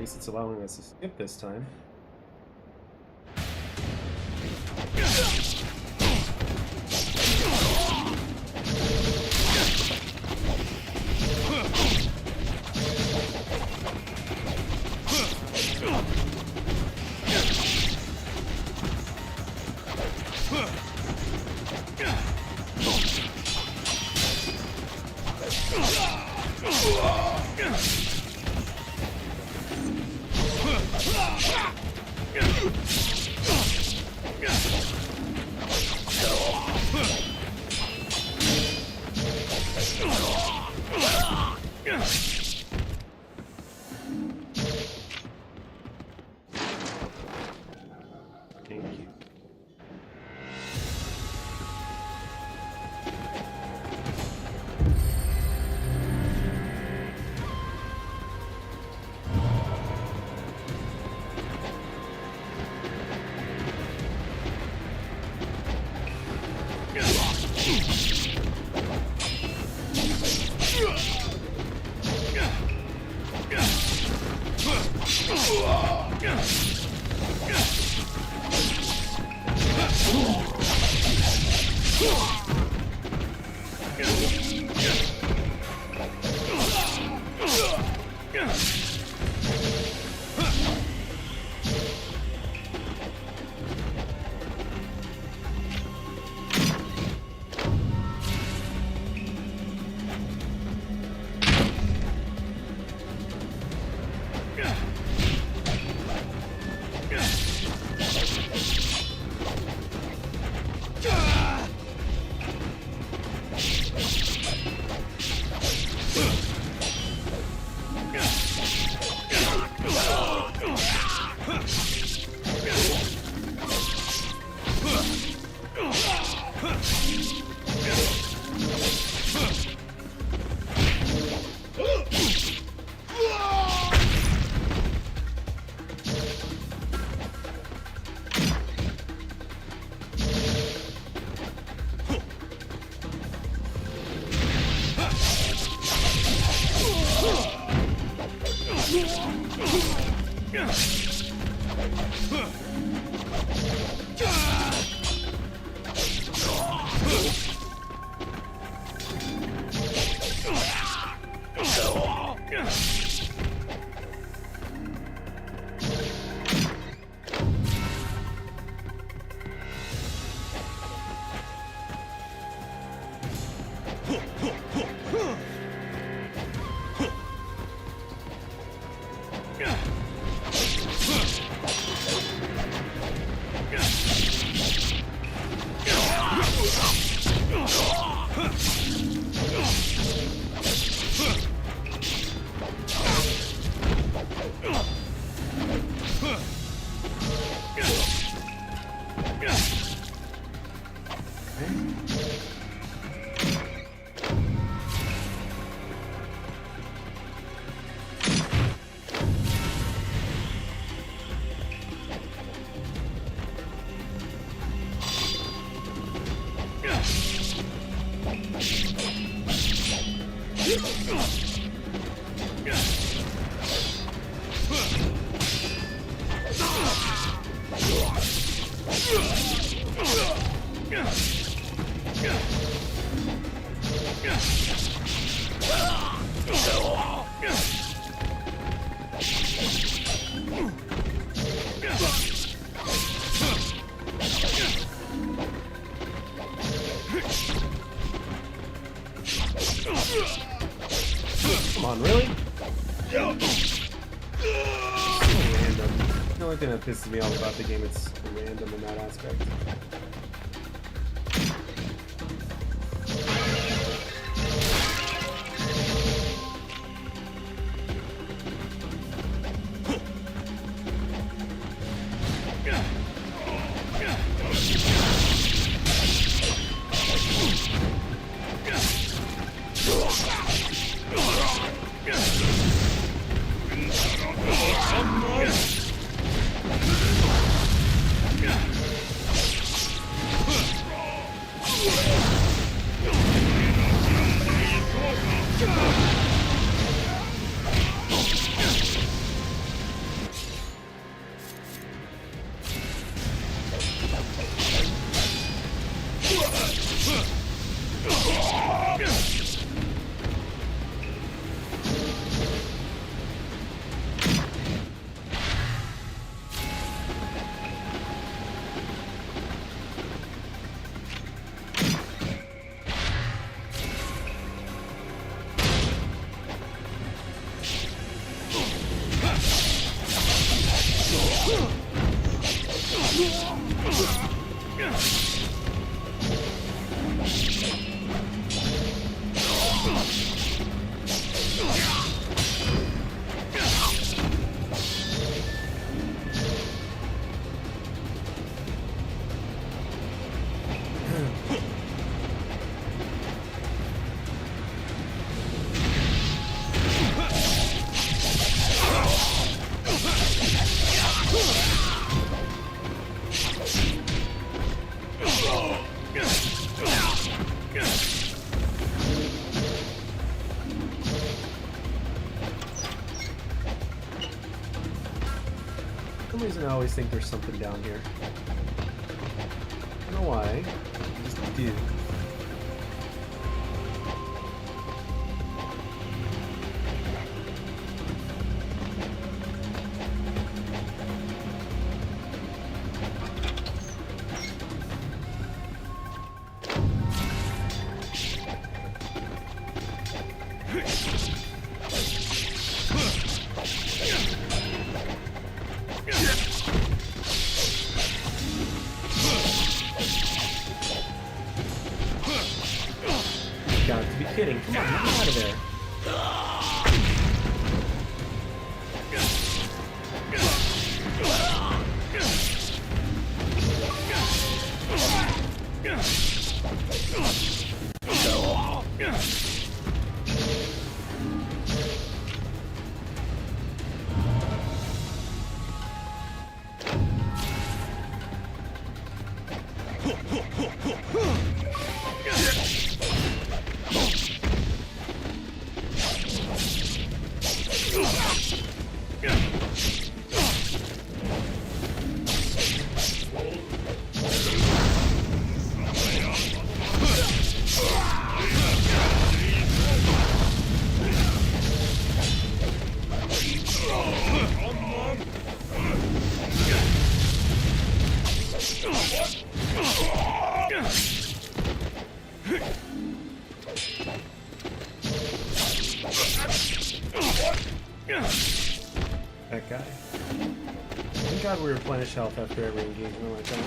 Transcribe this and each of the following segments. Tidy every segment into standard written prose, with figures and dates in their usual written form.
least it's allowing us to skip this time. Thank you. Come on, really? So random. The only thing that pisses me off about the game is random in that aspect. some reason I always think there's something down here. I don't know why. I just do. Got to be kidding. Come on, get me out of there. That guy. Thank God we replenish health after every engagement like that.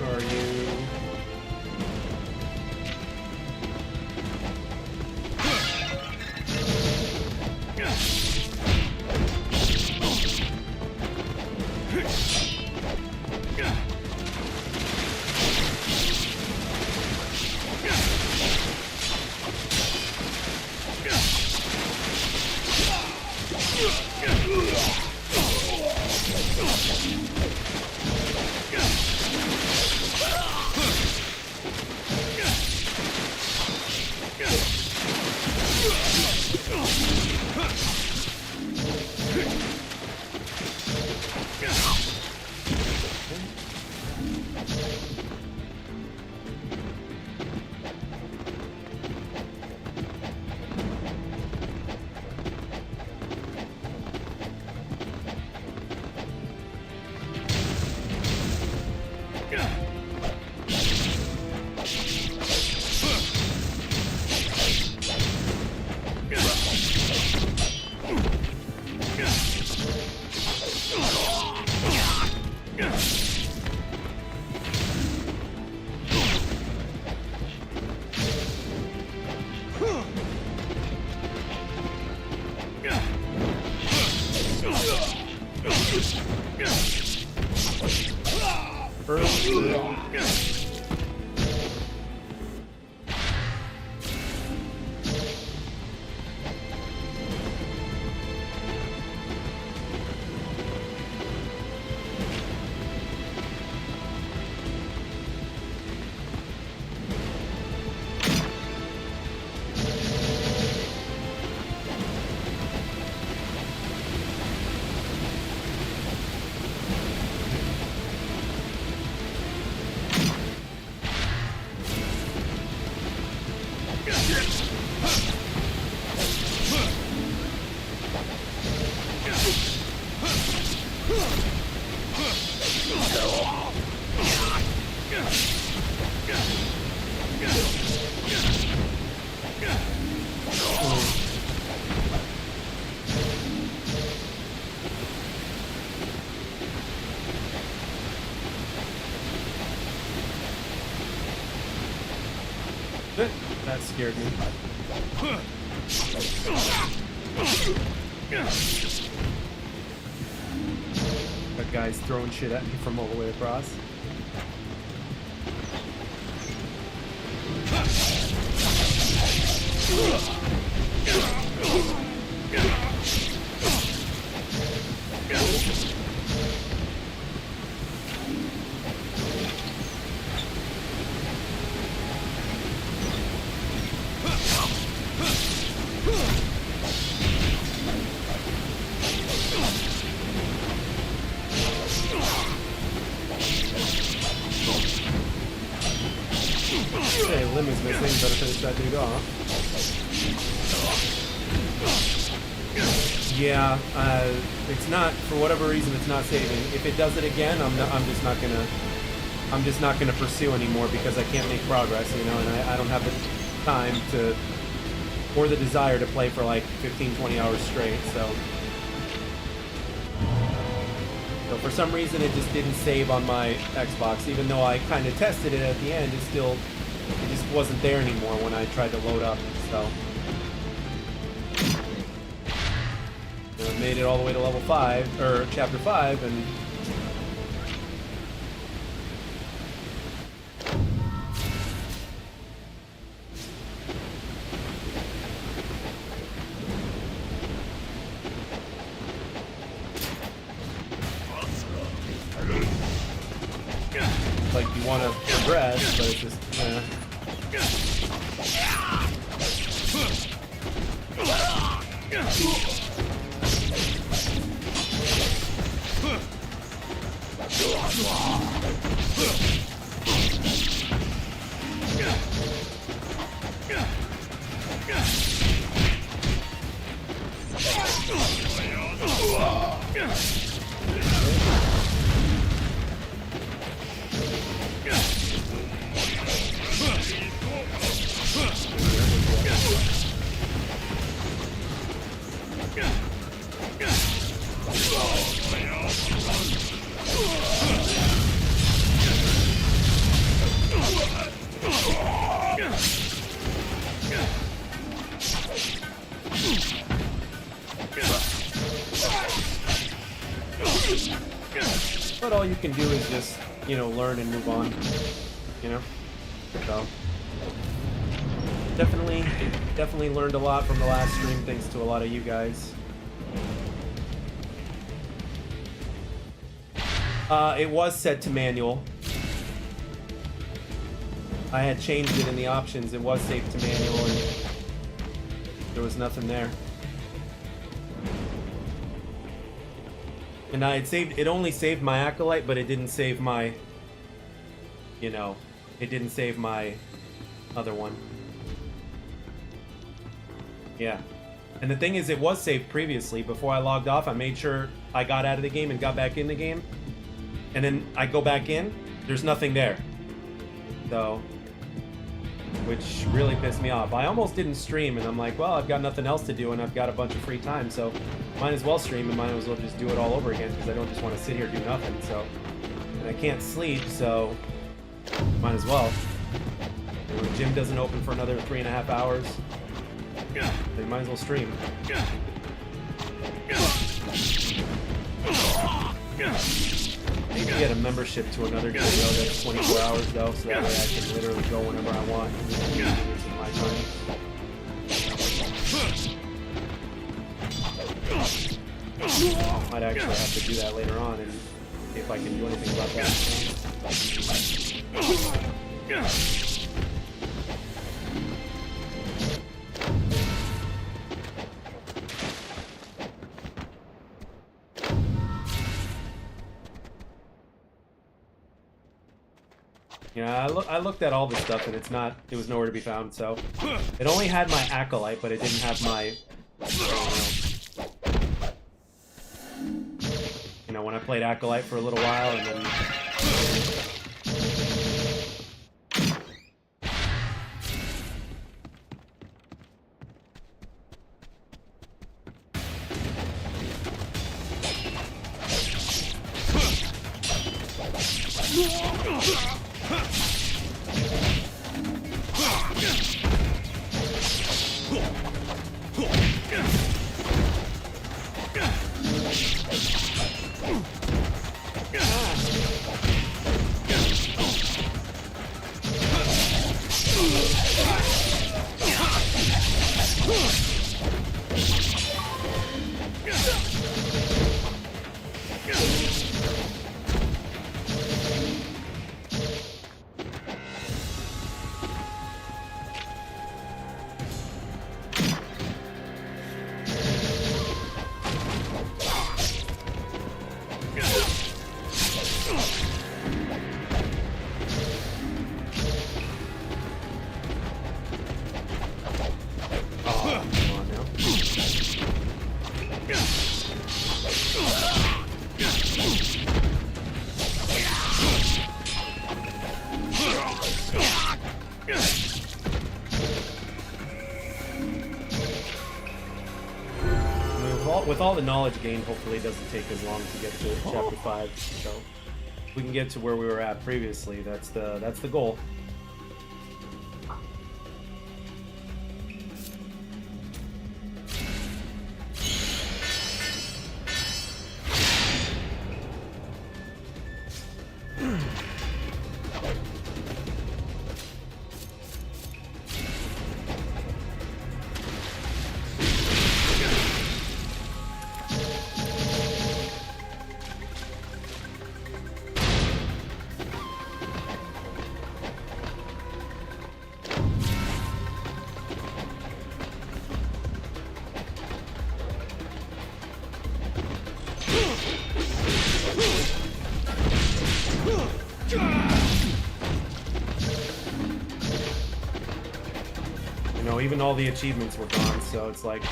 Are you? That scared me. That guy's throwing shit at me from all the way across. Hey, Lim is missing. Better finish that dude off. Yeah, it's not, for whatever reason, it's not saving. If it does it again, I'm just not gonna pursue anymore because I can't make progress, you know, and I don't have the time to, or the desire to play for like 15, 20 hours straight. So for some reason, it just didn't save on my Xbox, even though I kind of tested it at the end. It just wasn't there anymore when I tried to load up. So I made it all the way to level 5, or chapter 5, and like you want to progress, but it's just but all you can do is just, you know, learn and move on, you know? So definitely learned a lot from the last stream, thanks to a lot of you guys. It was set to manual. I had changed it in the options. It was saved to manual, and there was nothing there. And I had saved, it only saved my Acolyte, but it didn't save my, you know, it didn't save my other one. Yeah. And the thing is, it was saved previously. Before I logged off, I made sure I got out of the game and got back in the game. And then I go back in, there's nothing there. So, which really pissed me off. I almost didn't stream, and I'm like, well, I've got nothing else to do, and I've got a bunch of free time, so might as well stream, and might as well just do it all over again, because I don't just want to sit here and do nothing. So, and I can't sleep, so might as well. And when the gym doesn't open for another 3.5 hours, they might as well stream. Maybe get a membership to another gym though, that's 24 hours though, so that way I can literally go whenever I want. Using my time. Might actually have to do that later on and see if I can do anything about that. Yeah, I looked at all this stuff and it was nowhere to be found, so. It only had my Acolyte, but it didn't have my, you know, when I played Acolyte for a little while and then... With all the knowledge gained, hopefully it doesn't take as long to get to chapter 5. So we can get to where we were at previously. That's the goal. Even all the achievements were gone, so it's like...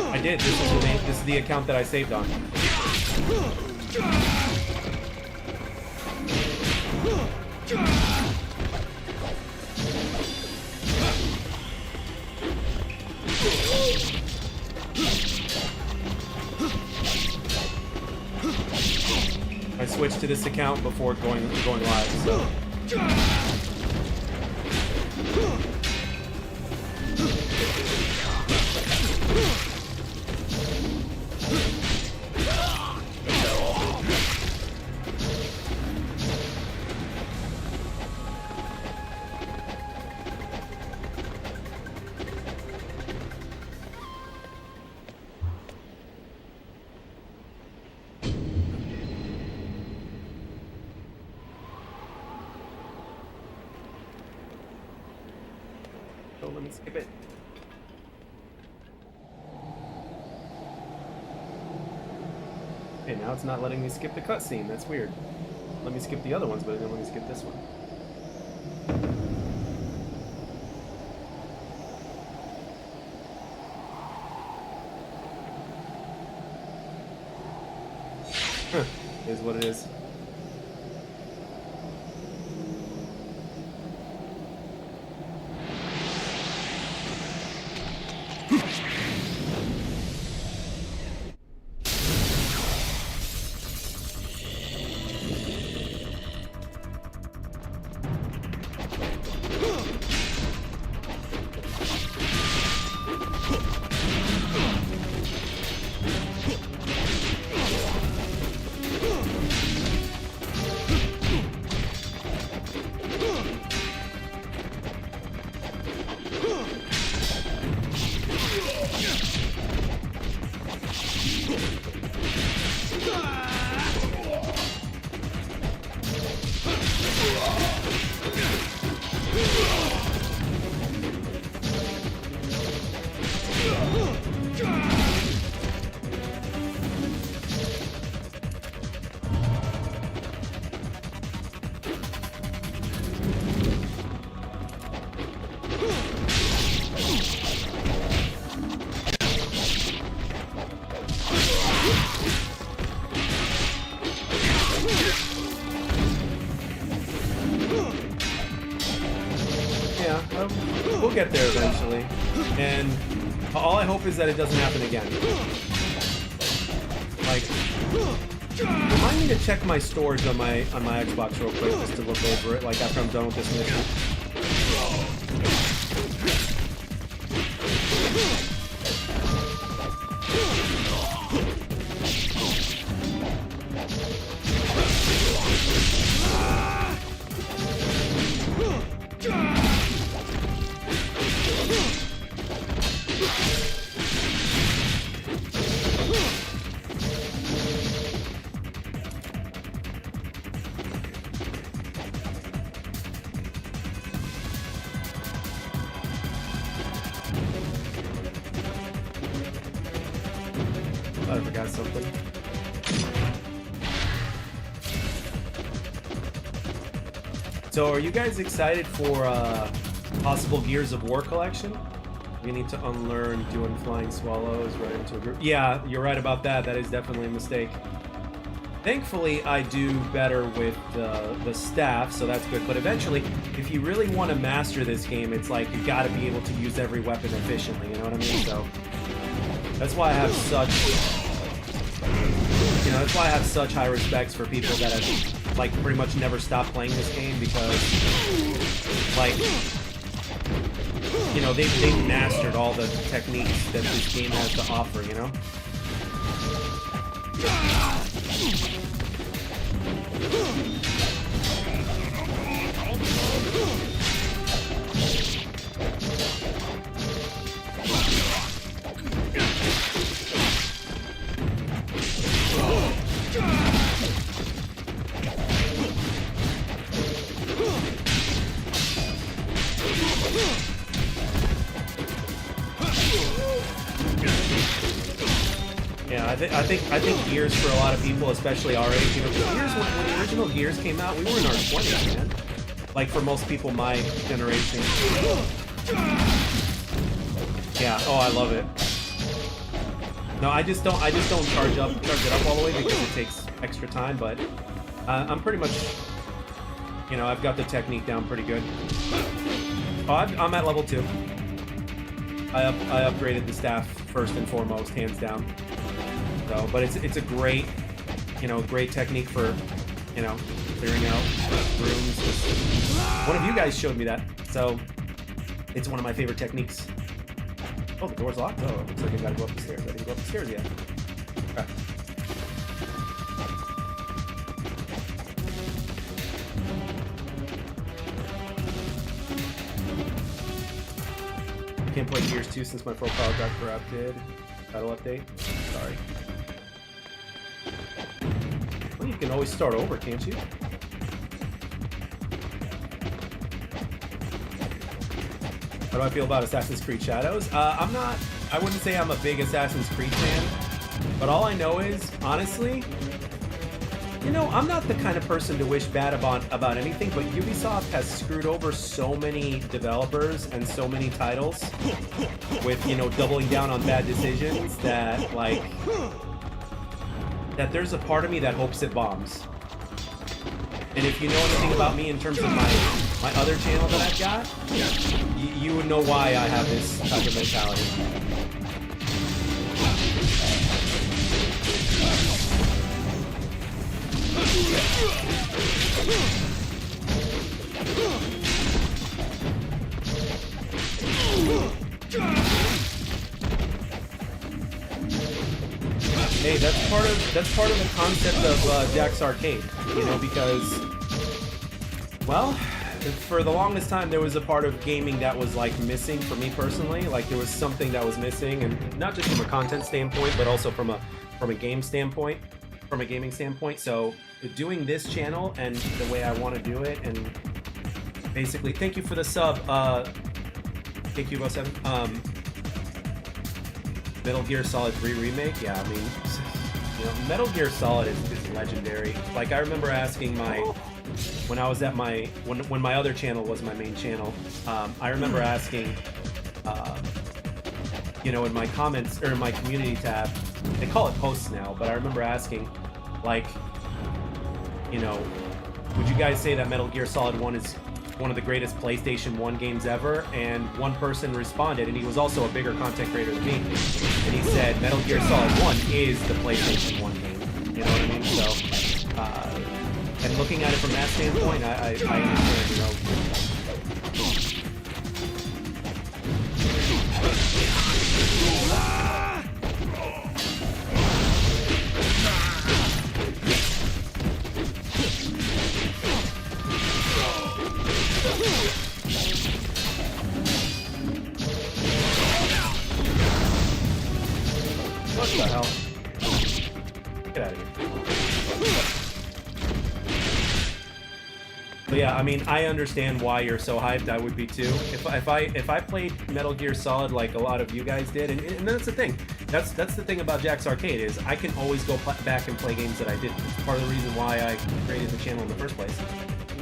I did. This is the account that I saved on. I switched to this account before going live, so. So let me skip it. Okay, now it's not letting me skip the cutscene. That's weird. Let me skip the other ones, but it didn't let me skip this one. Huh. Is what it is. we'll get there eventually. And all I hope is that it doesn't happen again. Like, remind me to check my storage on my Xbox real quick just to look over it, like after I'm done with this mission. I forgot something. So, are you guys excited for possible Gears of War collection? We need to unlearn doing flying swallows right into a group. Yeah, you're right about that. That is definitely a mistake. Thankfully, I do better with the staff, so that's good. But eventually, if you really want to master this game, it's like you got to be able to use every weapon efficiently. You know what I mean? So that's why I have such, that's why I have such high respects for people that have like pretty much never stopped playing this game, because like, they've mastered all the techniques that this game has to offer. You know. Yeah, I think Gears for a lot of people, especially our age, Gears, when the original Gears came out, we were in our 20s, man. Like for most people my generation. Yeah, oh, I love it. No, I just don't charge it up all the way because it takes extra time, but I'm pretty much, I've got the technique down pretty good. Oh, I'm at level 2. I upgraded the staff first and foremost, hands down. So, but it's a great, great technique for, clearing out rooms. One of you guys showed me that, so it's one of my favorite techniques. Oh, the door's locked? Oh, looks like I gotta go up the stairs. I didn't go up the stairs yet. Okay. I can't play Gears 2 since my profile got corrupted. Title update. Sorry. Well, you can always start over, can't you? How do I feel about Assassin's Creed Shadows? I wouldn't say I'm a big Assassin's Creed fan, but all I know is, honestly, I'm not the kind of person to wish bad about anything, but Ubisoft has screwed over so many developers and so many titles with, doubling down on bad decisions that, like, that there's a part of me that hopes it bombs. And if you know anything about me in terms of my other channel that I've got, you would know why I have this type of mentality. Hey, that's part of the concept of Jack's Arcade, because, well, for the longest time there was a part of gaming that was like missing for me personally. Like there was something that was missing, and not just from a content standpoint, but also from a gaming standpoint. So doing this channel and the way I want to do it, and basically, thank you for the sub, KQ07. Metal Gear Solid 3 remake, yeah, I mean, Metal Gear Solid is legendary. Like, I remember asking when I was at when my other channel was my main channel, I remember asking, in my comments, or in my community tab, they call it posts now, but I remember asking, like, would you guys say that Metal Gear Solid 1 is one of the greatest PlayStation 1 games ever, and one person responded, and he was also a bigger content creator than me, and he said Metal Gear Solid 1 is the PlayStation 1 game. You know what I mean? So, and looking at it from that standpoint, I understand, you know. What the hell? Get out of here. But yeah, I mean, I understand why you're so hyped. I would be too. If I played Metal Gear Solid like a lot of you guys did, and that's the thing. That's the thing about Jack's Arcade is I can always go back and play games that I didn't. It's part of the reason why I created the channel in the first place.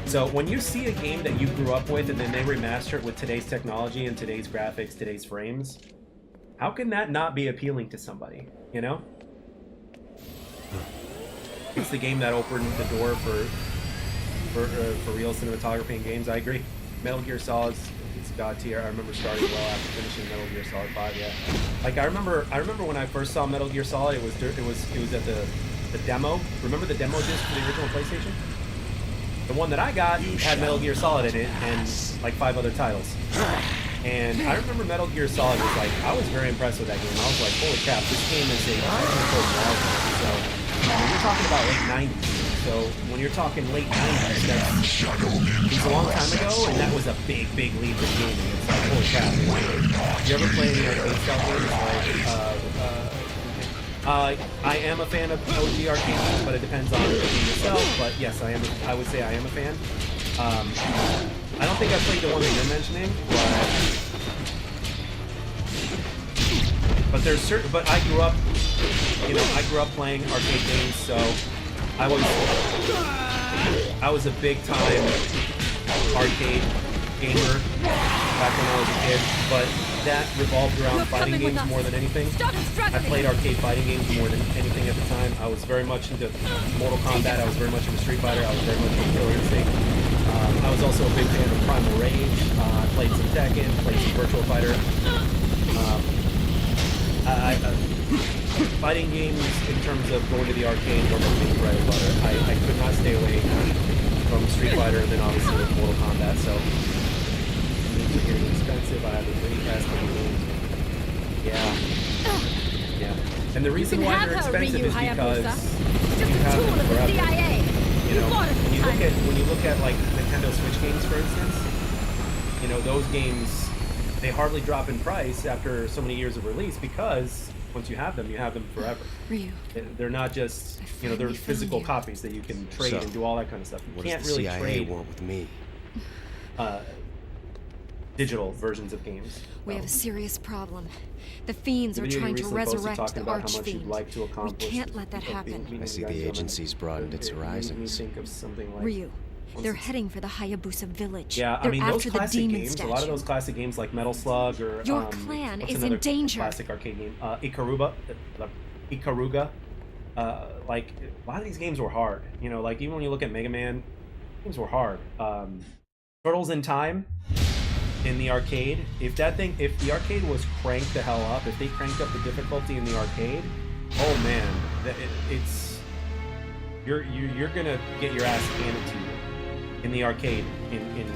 So when you see a game that you grew up with and then they remaster it with today's technology and today's graphics, today's frames, how can that not be appealing to somebody, you know? It's the game that opened the door for real cinematography in games. I agree. Metal Gear Solid is god tier. I remember starting well after finishing Metal Gear Solid 5. Yeah, like I remember when I first saw Metal Gear Solid. It was at the demo. Remember the demo disc for the original PlayStation? The one that I got had Metal Gear Solid in it and like 5 other titles. And I remember Metal Gear Solid was like, I was very impressed with that game. I was like, holy crap, this game is a technical marvel. So when you're talking about late 90s, so when you're talking late 90s, it's a long time ago, and that was a big leap in gaming. It's like, holy crap. You ever play any arcade style games? Like, I am a fan of OG arcade games, but it depends on the game itself. But yes, I would say I am a fan. I don't think I played the one that you're mentioning, but there's certain. But I grew up, you know, playing arcade games, so I was a big time arcade gamer back when I was a kid, but that revolved around fighting games more than anything. I played arcade fighting games more than anything at the time. I was very much into Mortal Kombat. I was very much into Street Fighter. I was very much into Killer Instinct. I was also a big fan of Primal Rage. I played some Tekken, played some Virtual Fighter. Fighting games in terms of going to the arcade were my main bread and butter. I could not stay away from Street Fighter and then obviously with Mortal Kombat, so games are getting expensive. I have a really fast game. Yeah. And the reason why they're expensive is because you have them forever. You know, when you look at like Nintendo Switch games, for instance, you know, those games, they hardly drop in price after so many years of release because once you have them forever. Ryu, they're not just, you know, they're physical copies that you can trade and do all that kind of stuff. You can't really trade want with me? Digital versions of games. we have a serious problem. The fiends are trying to resurrect the Archfiend. We can't let that happen. I see the agency's broadened its horizons. Ryu, they're heading for the Hayabusa village. Yeah, I they're mean, those after classic the demon games, statue. a lot of those classic games like Metal Slug or Your clan what's is another in danger. classic arcade game, Ikaruga. Like a lot of these games were hard. You know, like even when you look at Mega Man, games were hard. Turtles in Time in the arcade. If the arcade was cranked the hell up, if they cranked up the difficulty in the arcade, oh man, it's you're gonna get your ass handed to you in the arcade in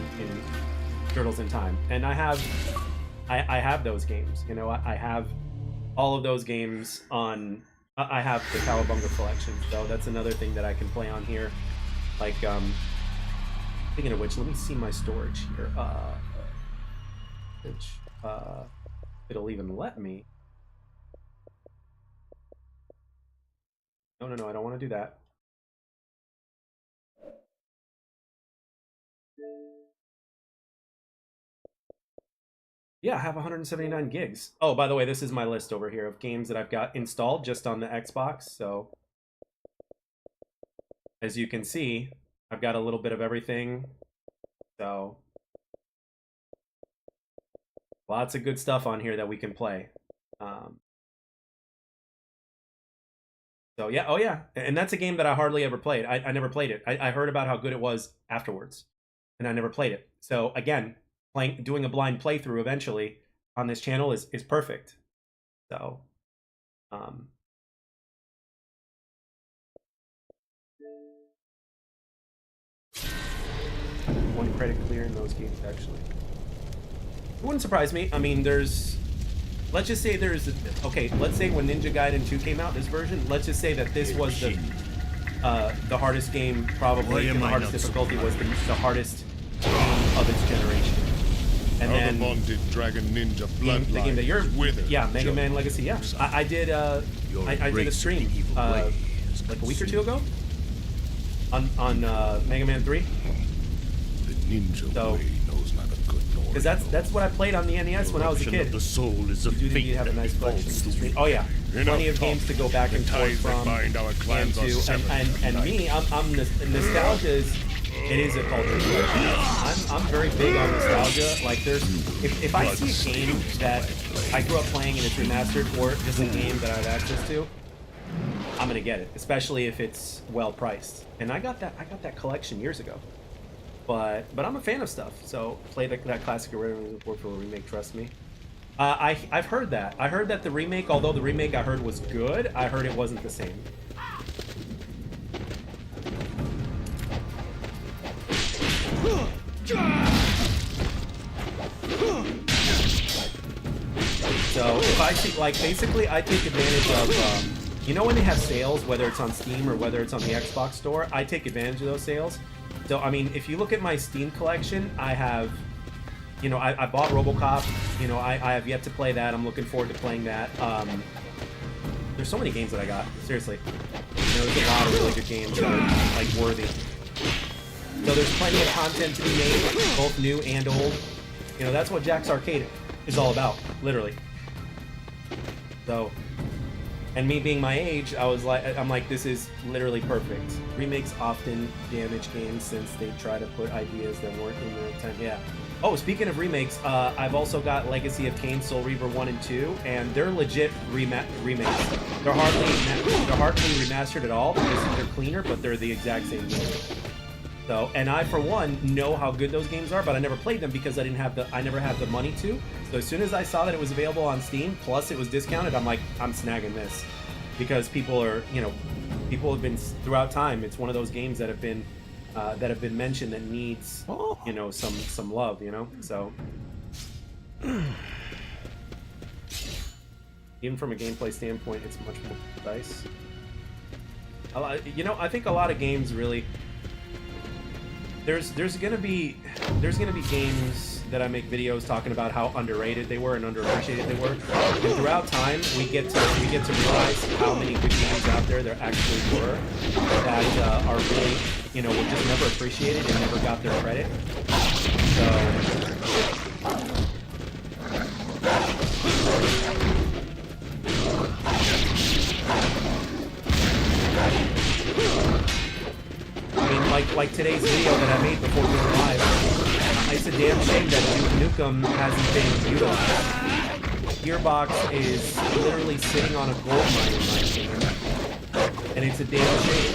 Turtles in Time. And I have those games. You know, I have all of those games on. I have the Cowabunga collection, so that's another thing that I can play on here. Like, speaking of which, let me see my storage here. It'll even let me. No, I don't want to do that. Yeah, I have 179 gigs. Oh, by the way, this is my list over here of games that I've got installed just on the Xbox. So, as you can see, I've got a little bit of everything. So, lots of good stuff on here that we can play. So yeah, oh yeah, and that's a game that I hardly ever played. I never played it. I heard about how good it was afterwards. and I never played it. So again, doing a blind playthrough eventually on this channel is perfect. So, one credit clear in those games actually. It wouldn't surprise me. I mean, let's just say okay, let's say when Ninja Gaiden 2 came out, this version, let's just say that this was the hardest game, probably, and the hardest difficulty was the hardest game of its generation. And then Dragon Ninja the game that you're Mega Man Legacy, yeah. I did a stream like a week or two ago on Mega Man 3. The ninja way knows neither good nor because that's what I played on the NES when I was a kid. The soul is a you do have a nice collection of stream. Oh yeah, plenty of games to go back and forth from. And me, I'm nostalgia is a culture. I'm very big on nostalgia. Like if I see a game that I grew up playing and it's remastered, or just a game that I have access to, I'm gonna get it, especially if it's well priced. And I got that collection years ago. But I'm a fan of stuff, so play that classic original report for a remake. Trust me. I've heard that. I heard that the remake, although the remake I heard was good, I heard it wasn't the same. So if I see, like, basically I take advantage of, you know, when they have sales, whether it's on Steam or whether it's on the Xbox store, I take advantage of those sales. So, I mean, if you look at my Steam collection, I have, you know, I bought RoboCop, you know, I have yet to play that. I'm looking forward to playing that. There's so many games that I got, seriously. You know, there's a lot of really good games that are, like, worthy. So there's plenty of content to be made, both new and old. You know, that's what Jack's Arcade is all about, literally. So, and me being my age, I'm like, this is literally perfect. Remakes often damage games since they try to put ideas that weren't in their time. Yeah. Oh, speaking of remakes, I've also got Legacy of Kain, Soul Reaver 1 and 2, and they're legit remakes. They're hardly remastered at all because they're cleaner, but they're the exact same game. So, and I, for one, know how good those games are, but I never played them because I never had the money to. So as soon as I saw that it was available on Steam, plus it was discounted, I'm like, I'm snagging this. Because people are, you know, people have been, throughout time, it's one of those games that have been mentioned that needs, you know, some love, you know, so. Even from a gameplay standpoint, it's much more precise. You know, I think a lot of games really, there's gonna be games that I make videos talking about how underrated they were and underappreciated they were. And throughout time, we get to realize how many good games out there there actually were that are really, you know, were just never appreciated and never got their credit. I mean, like today's video that I made before going live, it's a damn shame that Duke Nukem hasn't been utilized. Gearbox is literally sitting on a gold mine in my opinion, and it's a damn shame.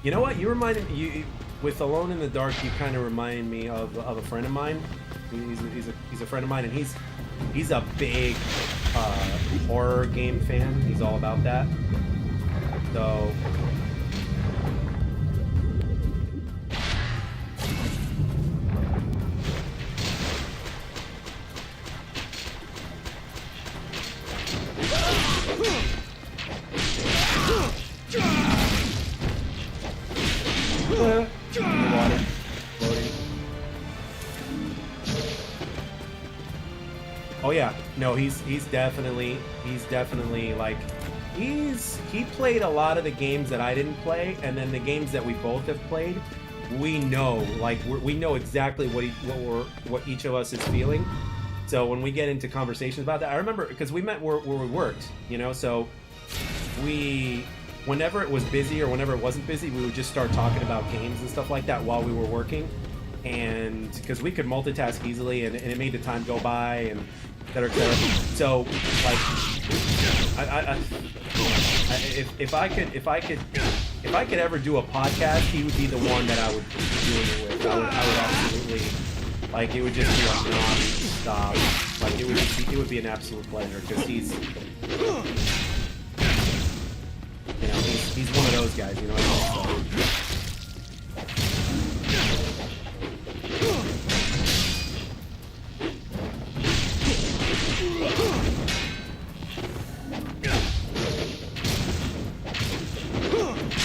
You know what? You reminded me, with Alone in the Dark, you kind of reminded me of a friend of mine. He's a friend of mine, and he's a big horror game fan. He's all about that. So. Oh yeah, no, he's definitely like, he played a lot of the games that I didn't play, and then the games that we both have played, we know, like, we know exactly what each of us is feeling. So when we get into conversations about that, I remember because we met where we worked, you know, so whenever it was busy or whenever it wasn't busy, we would just start talking about games and stuff like that while we were working. And because we could multitask easily, and it made the time go by, and et cetera, et cetera. So, like, if I could ever do a podcast, he would be the one that I would be doing it with. I would absolutely, like, it would just be a non-stop. Like, it would be an absolute pleasure, because he's, you know, he's one of those guys, you know what I mean?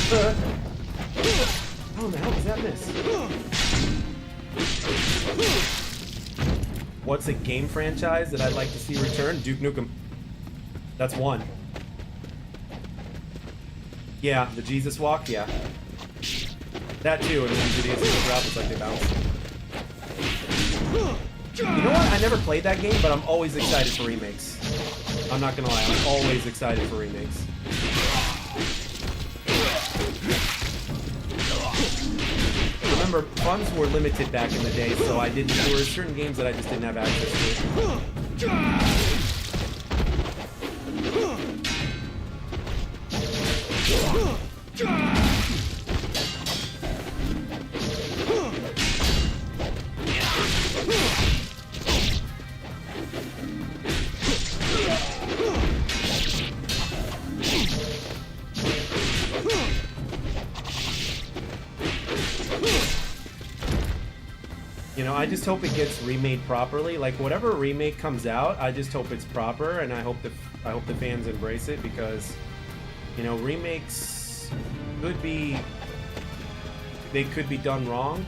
So, how in the hell does that miss? What's a game franchise that I'd like to see return? Duke Nukem. That's one. Yeah, the Jesus Walk, yeah. That too, and then the graphics like they bounce. You know what? I never played that game, but I'm always excited for remakes. I'm not gonna lie, I'm always excited for remakes. Remember, funds were limited back in the day, so there were certain games that I just didn't have access to. You know, I just hope it gets remade properly. Like, whatever remake comes out, I just hope it's proper, and I hope the fans embrace it, because, you know, remakes could be done wrong.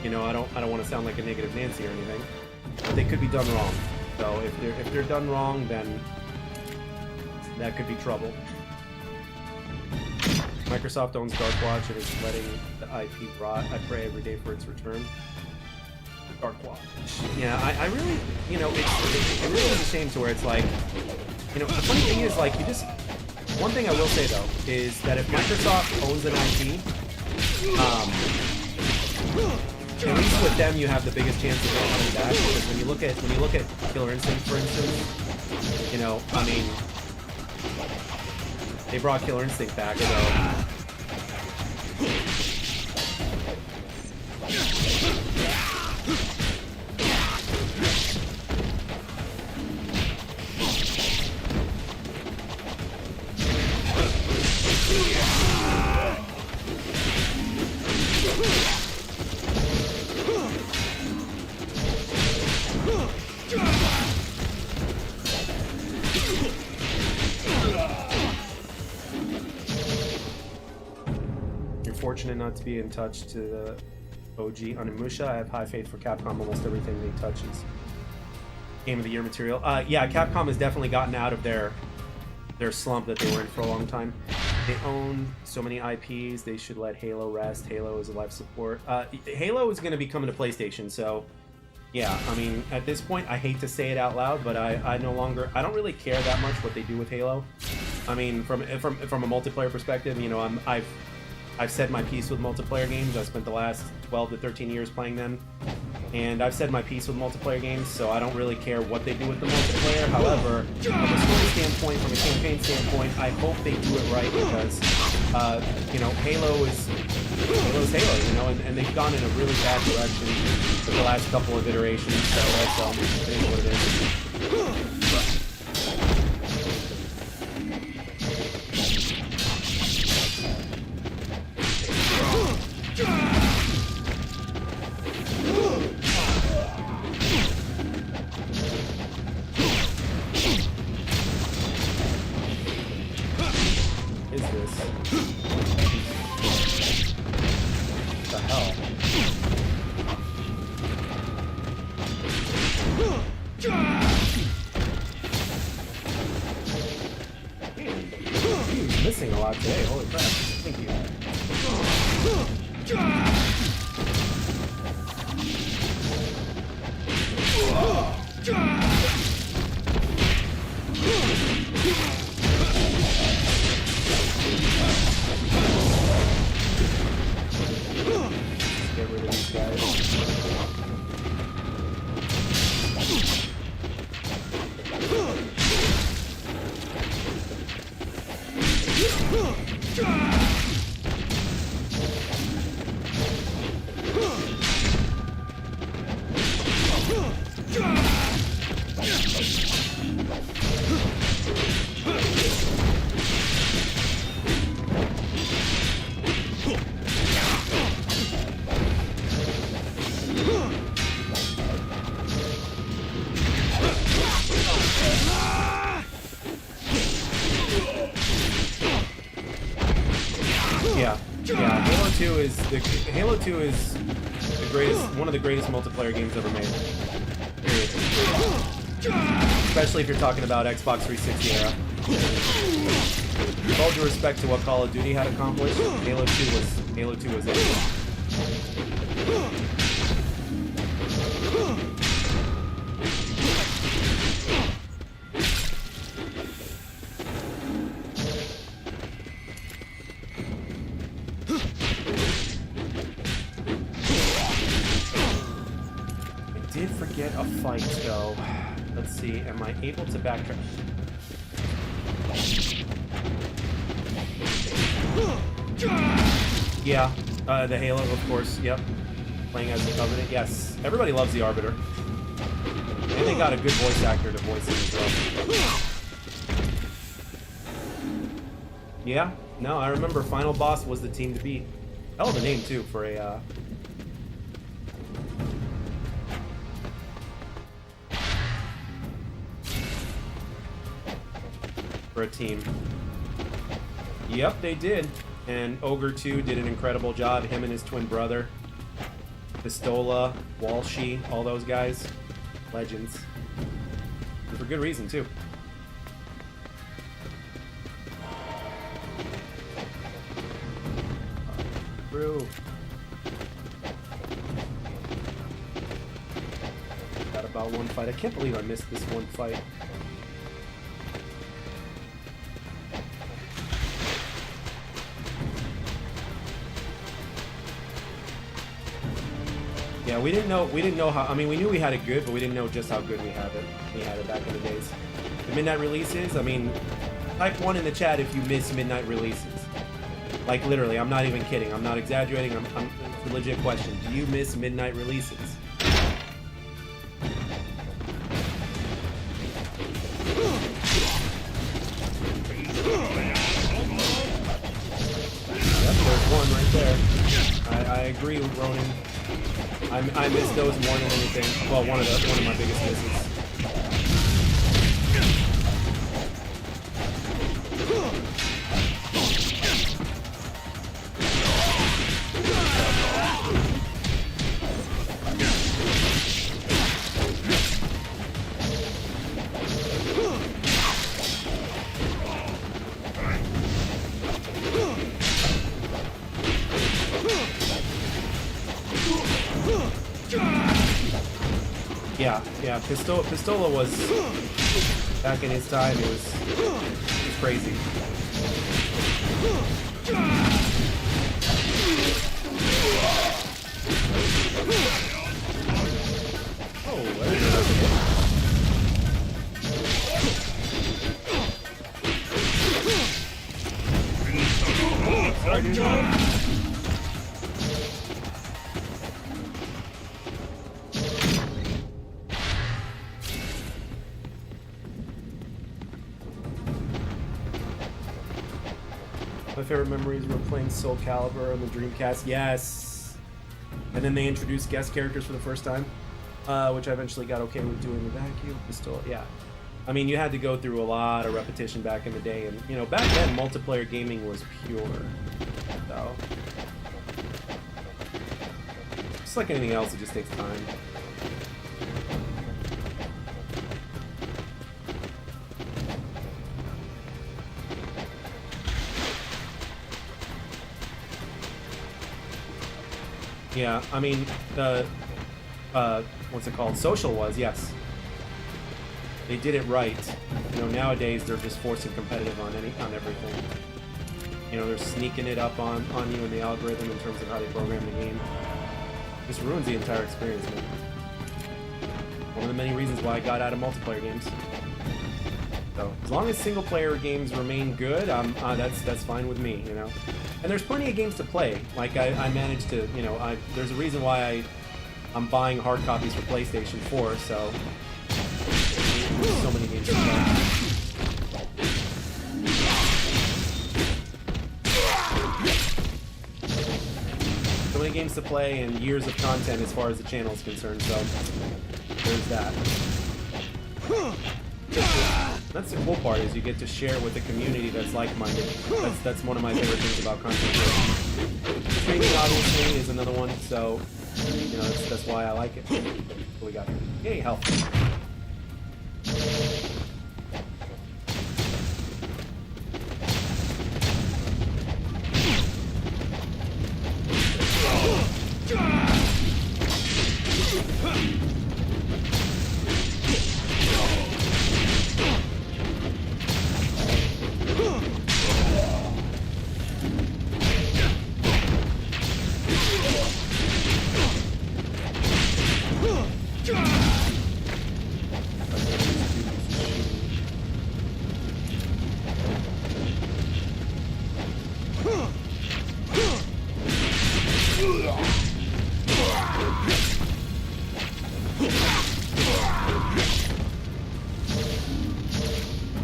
You know, I don't want to sound like a negative Nancy or anything, but they could be done wrong. So if they're done wrong, then that could be trouble. Microsoft owns Darkwatch and is letting the IP rot. I pray every day for its return. Darkwatch. Yeah, I really, you know, it really is a shame to where it's like, you know, the funny thing is, like, one thing I will say though is that if Microsoft owns an IP, at least with them you have the biggest chance of getting money back, because when you look at Killer Instinct, for instance, you know, I mean, they brought Killer Instinct back, so. Fortunate not to be in touch to the OG Onimusha. I have high faith for Capcom. Almost everything they touch is Game of the Year material. Yeah, Capcom has definitely gotten out of their slump that they were in for a long time. They own so many IPs. They should let Halo rest. Halo is a life support. Halo is going to be coming to PlayStation, so yeah. I mean, at this point, I hate to say it out loud, but I don't really care that much what they do with Halo. I mean, from a multiplayer perspective, you know, I've said my piece with multiplayer games. I spent the last 12 to 13 years playing them, and I've said my piece with multiplayer games, so I don't really care what they do with the multiplayer. However, from a story standpoint, from a campaign standpoint, I hope they do it right, because, you know, Halo's Halo, you know, and they've gone in a really bad direction for the last couple of iterations, so that's it is what it is. Missing a lot today. Holy crap. Thank you. 2 is the greatest, one of the greatest multiplayer games ever made. Period. Especially if you're talking about Xbox 360 era. With all due respect to what Call of Duty had accomplished, Halo 2 was it. Did forget a fight though. Let's see, am I able to backtrack? Yeah, the Halo, of course, yep. Playing as the Covenant, yes. Everybody loves the Arbiter. And they got a good voice actor to voice it as well. Yeah, no, I remember Final Boss was the team to beat. Hell of a name too for a team. Yep, they did. And Ogre 2 did an incredible job. Him and his twin brother. Pistola, Walshy, all those guys. Legends. And for good reason, too. Through. Got about one fight. I can't believe I missed this one fight. Yeah, we didn't know how, I mean, we knew we had it good, but we didn't know just how good we had it back in the days. The midnight releases, I mean, type 1 in the chat if you miss midnight releases. Like, literally, I'm not even kidding. I'm not exaggerating. It's a legit question. Do you miss midnight releases? Yep, there's one right there. I agree with Ronan. I miss those more than anything. Well, one of my biggest misses. Yeah, Pistola was, back in his time, it was crazy. Oh, my favorite memories were playing Soul Calibur on the Dreamcast. Yes! And then they introduced guest characters for the first time, which I eventually got okay with doing the vacuum pistol. Yeah. I mean, you had to go through a lot of repetition back in the day, and, you know, back then, multiplayer gaming was pure. So, just like anything else, it just takes time. Yeah, I mean, what's it called? Social was, yes. They did it right. You know, nowadays they're just forcing competitive on everything. You know, they're sneaking it up on you in the algorithm in terms of how they program the game. Just ruins the entire experience, man. One of the many reasons why I got out of multiplayer games. So, as long as single player games remain good, that's fine with me, you know. And there's plenty of games to play. Like, I managed to, you know, there's a reason why I'm buying hard copies for PlayStation 4, so there's so many games to play. So many games to play and years of content as far as the channel is concerned, so there's that. That's the cool part, is you get to share with a community that's like-minded. That's one of my favorite things about content creation. Streaming obviously is another one, so you know that's why I like it. What we got here? Yay, health.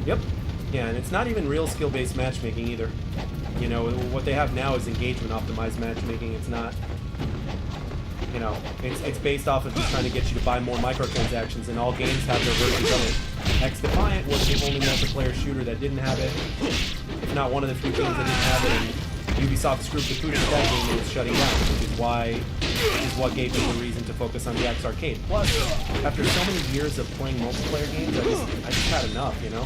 Yep. Yeah, and it's not even real skill-based matchmaking either. You know, what they have now is engagement optimized matchmaking. It's not, you know, it's based off of just trying to get you to buy more microtransactions, and all games have their versions of it. X Defiant was the only multiplayer shooter that didn't have it, if not one of the few games that didn't have it, and Ubisoft screwed the pooch with that game and it's shutting down, which is what gave them the reason to focus on the X Arcade. Plus, after so many years of playing multiplayer games, I just had enough, you know?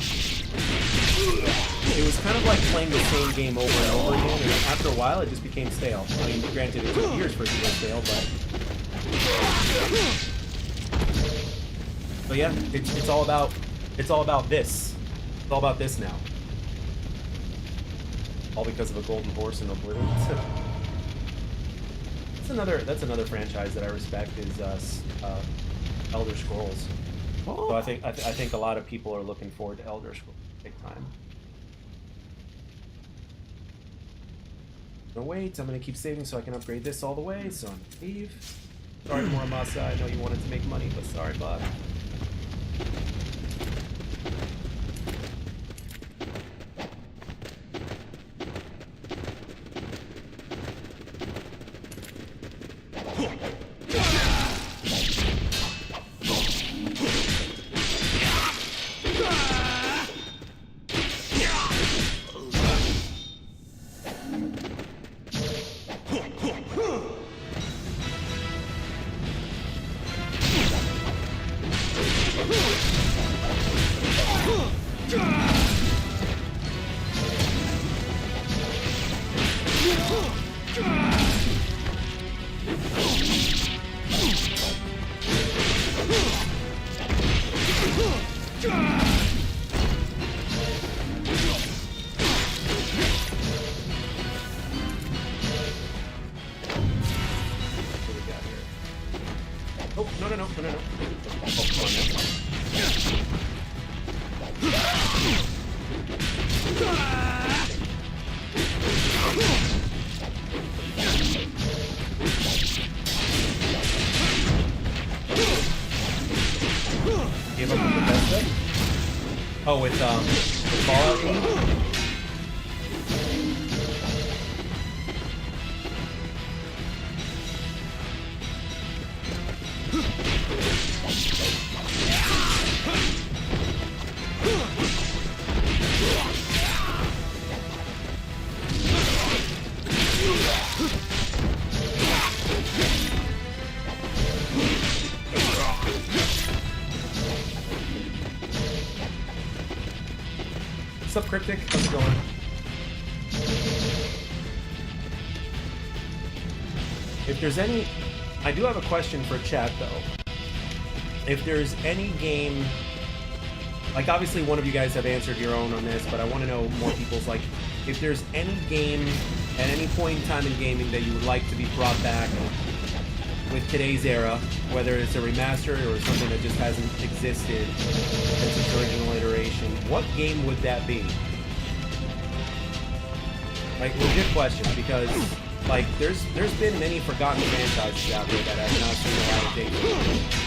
It was kind of like playing the same game over and over again, and after a while it just became stale. I mean, granted, it took years for it to go stale, but yeah, it's all about this. It's all about this now. All because of a golden horse in Oblivion. That's another franchise that I respect, is Elder Scrolls. Oh. So I think a lot of people are looking forward to Elder Scrolls big time. No wait, I'm gonna keep saving so I can upgrade this all the way. So I'm gonna leave. Sorry, Muramasa. I know you wanted to make money, but sorry, bud. Give up with the best thing? Oh, with Fallout game? What's up, Cryptic? How's it going? If there's any... I do have a question for chat, though. If there's any game... Like, obviously one of you guys have answered your own on this, but I want to know more people's, like, if there's any game at any point in time in gaming that you would like to be brought back with today's era, whether it's a remaster or something that just hasn't existed since its original iteration, what game would that be? Like, legit question, because like there's been many forgotten franchises out there that have not seen a lot of days.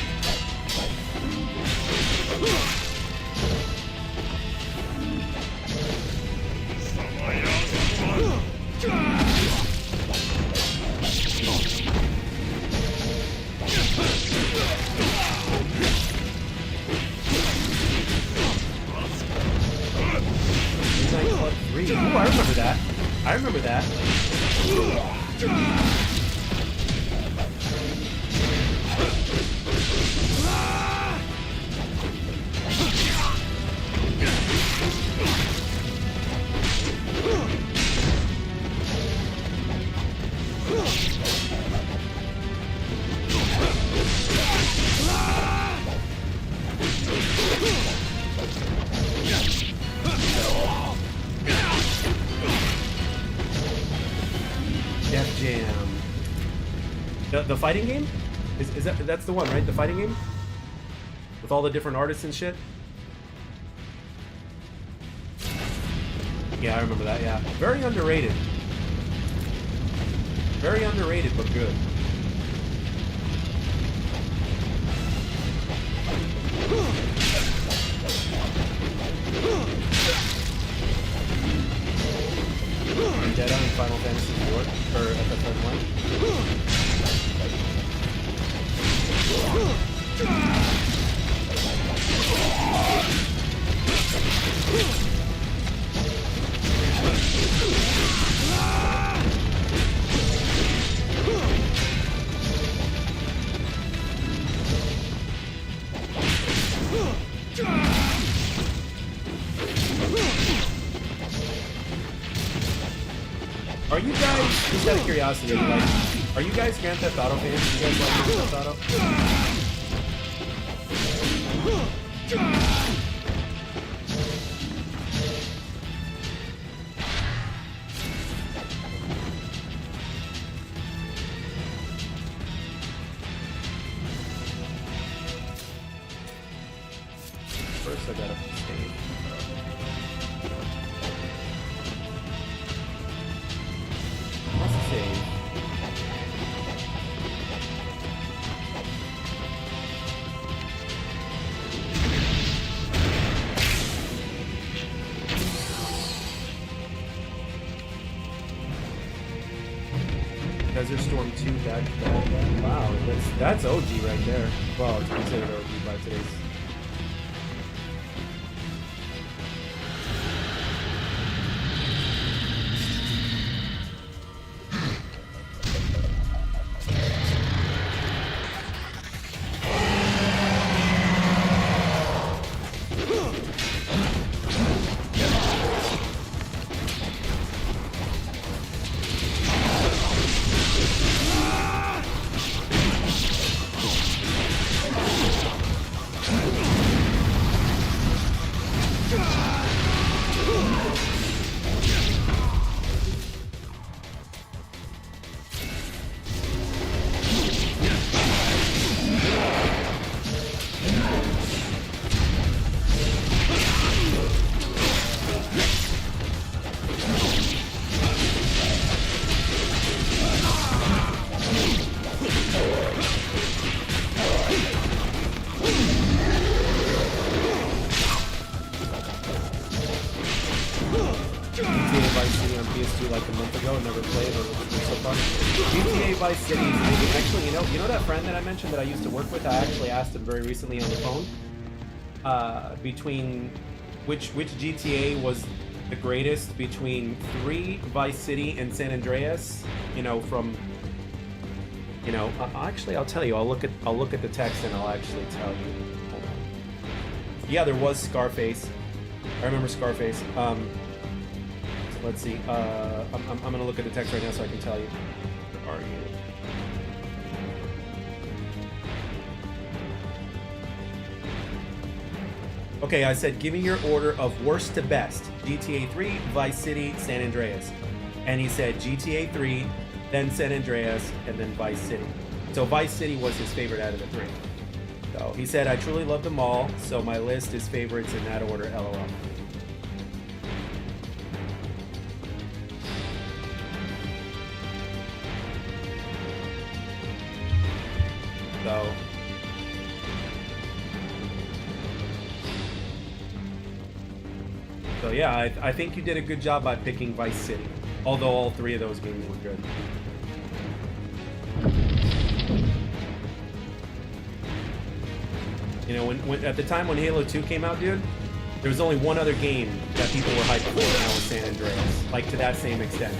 3. Ooh, I remember that. I remember that. Def Jam. The fighting game? Is that's the one, right? The fighting game? With all the different artists and shit? Yeah, I remember that, yeah. Very underrated. Very underrated, but good. Dead on Final Fantasy IV, or FF1. Are you guys, just out of curiosity, like, are you guys Grand Theft Auto fans? Do you guys like Grand Theft Auto? First I gotta save. Let's save. Desert Storm 2, that wow, that's OG right there. Well, it's considered OG by today's. Actually, you know that friend that I mentioned that I used to work with? I actually asked him very recently on the phone between which GTA was the greatest between 3, Vice City, and San Andreas. You know, from actually I'll tell you. I'll look at the text and I'll actually tell you. Hold on. Yeah, there was Scarface. I remember Scarface. Let's see. I'm gonna look at the text right now so I can tell you. Where are you? Okay, I said, give me your order of worst to best. GTA 3, Vice City, San Andreas. And he said GTA 3, then San Andreas, and then Vice City. So Vice City was his favorite out of the 3. So he said, I truly love them all, so my list is favorites in that order, LOL. So yeah, I think you did a good job by picking Vice City, although all 3 of those games were good. You know, when at the time when Halo 2 came out, dude, There was only one other game that people were hyped for, and that was San Andreas. Like, to that same extent.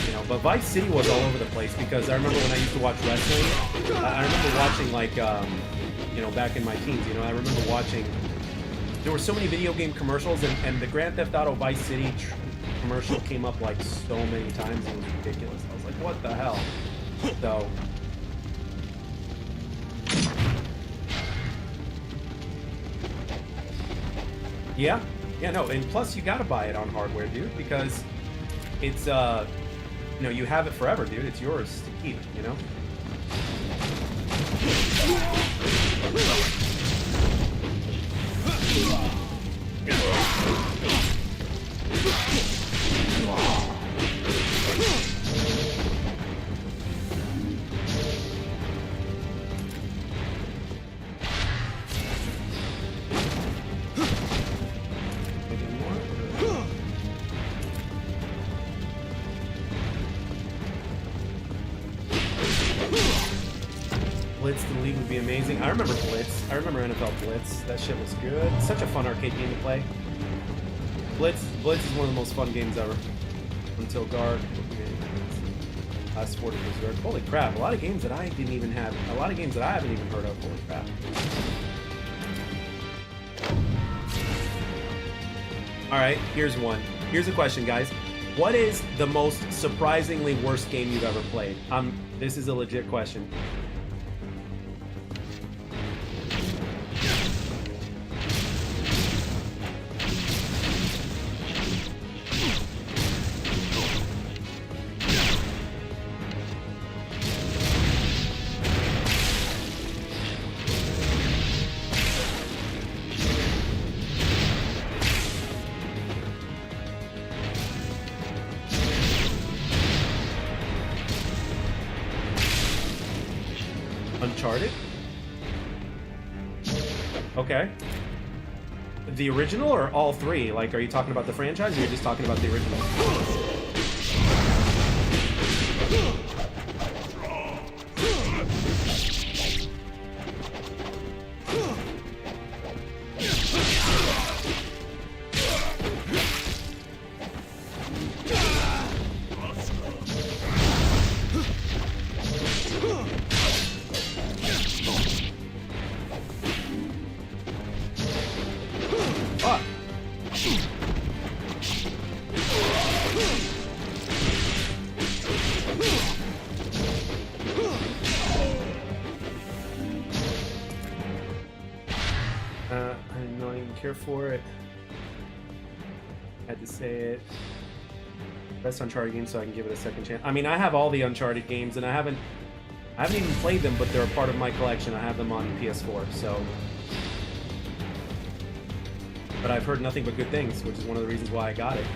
You know, but Vice City was all over the place because I remember when I used to watch wrestling, I remember watching, like, you know, back in my teens, you know, I remember watching, there were so many video game commercials, and the Grand Theft Auto Vice City commercial came up, like, so many times, it was ridiculous. I was like, what the hell? So... Yeah, no, and plus you gotta buy it on hardware, dude, because it's, you know, you have it forever, dude. It's yours to keep, you know? Blitz to the league would be amazing. I remember Blitz. I remember NFL Blitz. That shit was good. Such a fun arcade game to play. Blitz is one of the most fun games ever. Until Guard. Last Sport of Reserve. Holy crap! A lot of games that I didn't even have. A lot of games that I haven't even heard of. Holy crap! All right, here's one. Here's a question, guys. What is the most surprisingly worst game you've ever played? This is a legit question. Uncharted? Okay. The original or all three? Like, are you talking about the franchise or are you just talking about the original? I'm not even care for it. Had to say it. Best Uncharted game, so I can give it a second chance. I mean, I have all the Uncharted games, and I haven't even played them, but they're a part of my collection. I have them on PS4, so. But I've heard nothing but good things, which is one of the reasons why I got it.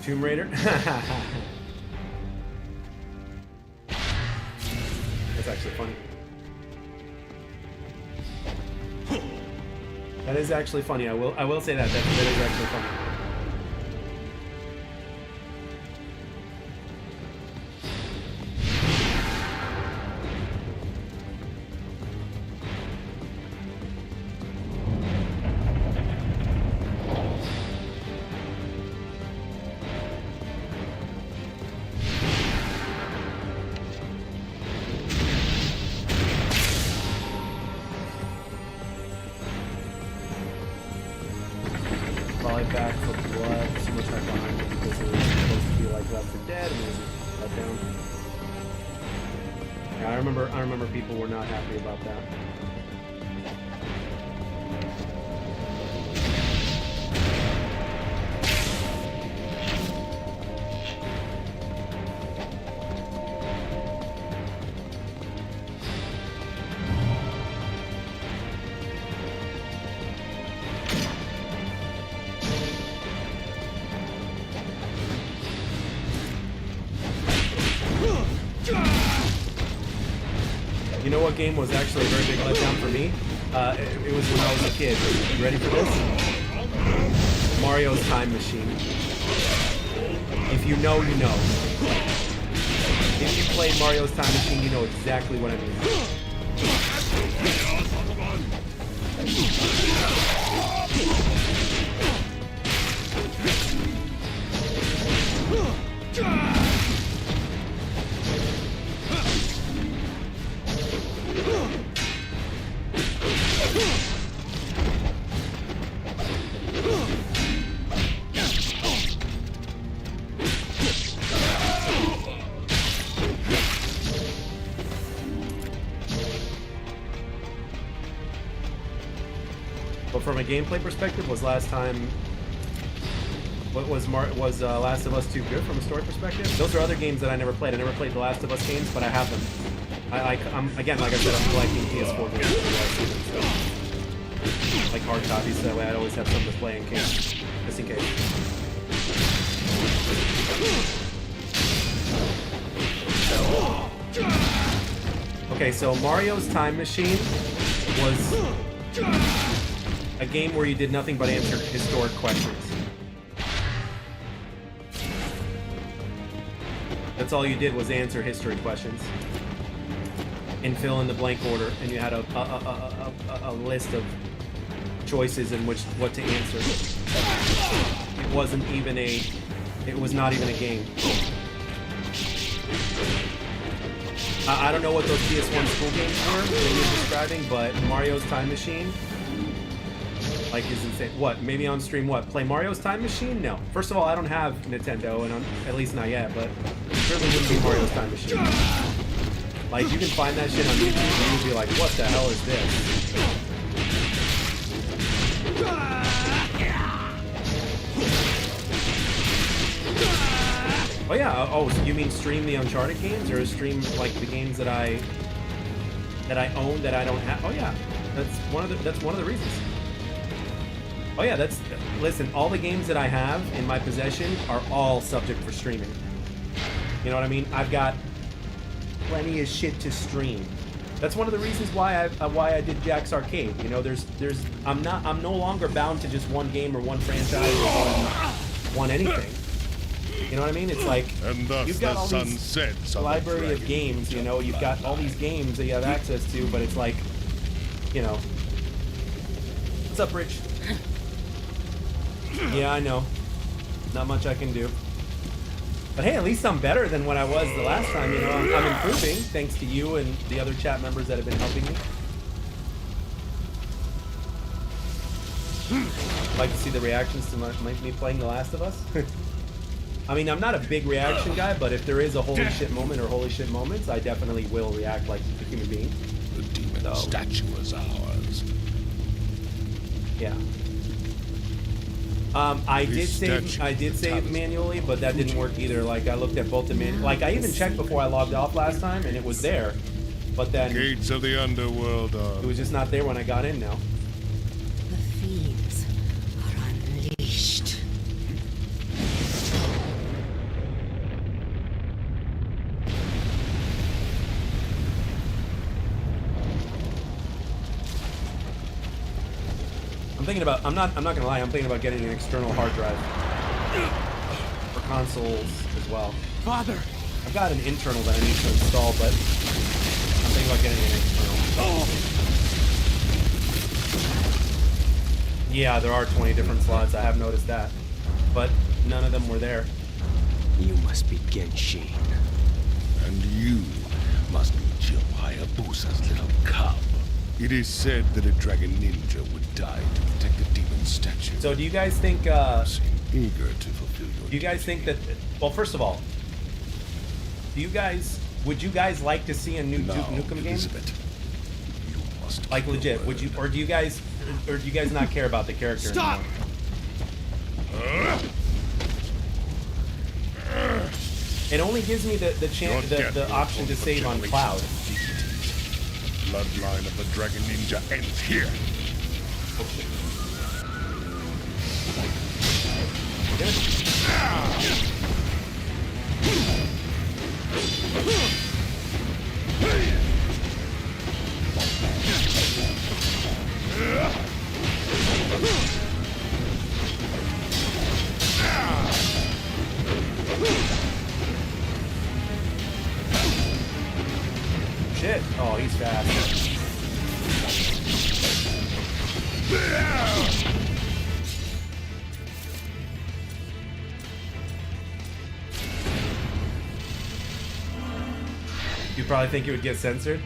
Tomb Raider? That's actually funny. That is actually funny. I will say that. That is actually funny. Back for blood, so much right behind me because it was supposed to be like Left 4 Dead, amazing. Let down. Yeah, I remember people were not happy about that. You know what game was actually a very big letdown for me? It was when I was a kid. You ready for this? Mario's Time Machine. If you know, you know. If you played Mario's Time Machine, you know exactly what I mean. But from a gameplay perspective, was last time... What was Last of Us 2 good from a story perspective? Those are other games that I never played. I never played the Last of Us games, but I have them. I'm again, like I said, I'm collecting PS4 games. So, like hard copies, so that way I'd always have something to play in case, just in case. Okay, so Mario's Time Machine was a game where you did nothing but answer historic questions. That's all you did was answer history questions and fill in the blank order, and you had a list of choices in which what to answer. It wasn't even a. It was not even a game. I don't know what those PS1 school games were that you're describing, but Mario's Time Machine, like, is insane. What? Maybe on stream what? Play Mario's Time Machine? No. First of all, I don't have Nintendo, and at least not yet, but it certainly wouldn't be Mario's Time Machine. Like, you can find that shit on YouTube, and you'll be like, what the hell is this? Oh yeah, oh, so you mean stream the Uncharted games, or stream like the games that I own that I don't have? Oh yeah, that's one of the reasons. Oh yeah, listen, all the games that I have in my possession are all subject for streaming. You know what I mean? I've got plenty of shit to stream. That's one of the reasons why I did Jack's Arcade. You know, I'm no longer bound to just one game or one franchise or one anything. You know what I mean? It's like, you've got all these library of games, you know, you've got all these games that you have access to, but it's like, you know. What's up, Rich? Yeah, I know. Not much I can do. But hey, at least I'm better than what I was the last time, you know. I'm improving, thanks to you and the other chat members that have been helping me. Like to see the reactions to me playing The Last of Us? I mean, I'm not a big reaction guy, but if there is a holy shit moment or holy shit moments, I definitely will react like a human being. The demon statue is ours. Yeah. I did save manually, but that didn't work either. Like, I looked at both the like, I even checked before I logged off last time, and it was there. But then Gates of the underworld are... It was just not there when I got in now. The fiends are unleashed. I'm not gonna lie, I'm thinking about getting an external hard drive for consoles as well. Father! I've got an internal that I need to install, but I'm thinking about getting an external. Yeah, there are 20 different slots, I have noticed that. But none of them were there. You must be Genshin. And you must be Jill Hayabusa's little cub. It is said that a dragon ninja would die to protect the demon statue. So do you guys think eager to fulfill your Do you guys think that? Well, first of all, would you guys like to see a new Duke Nukem game? You must Like legit? Would you, or do you guys not care about the character anymore? It only gives me the option to save on cloud. Bloodline of the Dragon Ninja ends here. Oh, shit. Shit. Oh, he's fast. You probably think it would get censored?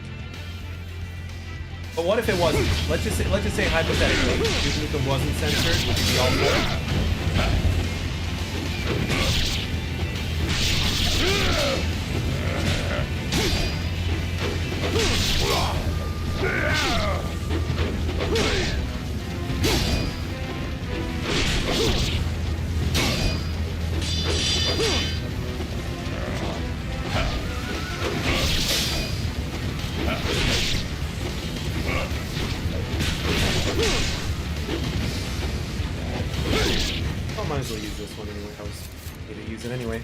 But what if it wasn't? Let's just say hypothetically, Duke Nukem wasn't censored, would you be all for it? I might as well use this one anyway. I was going to use it anyway.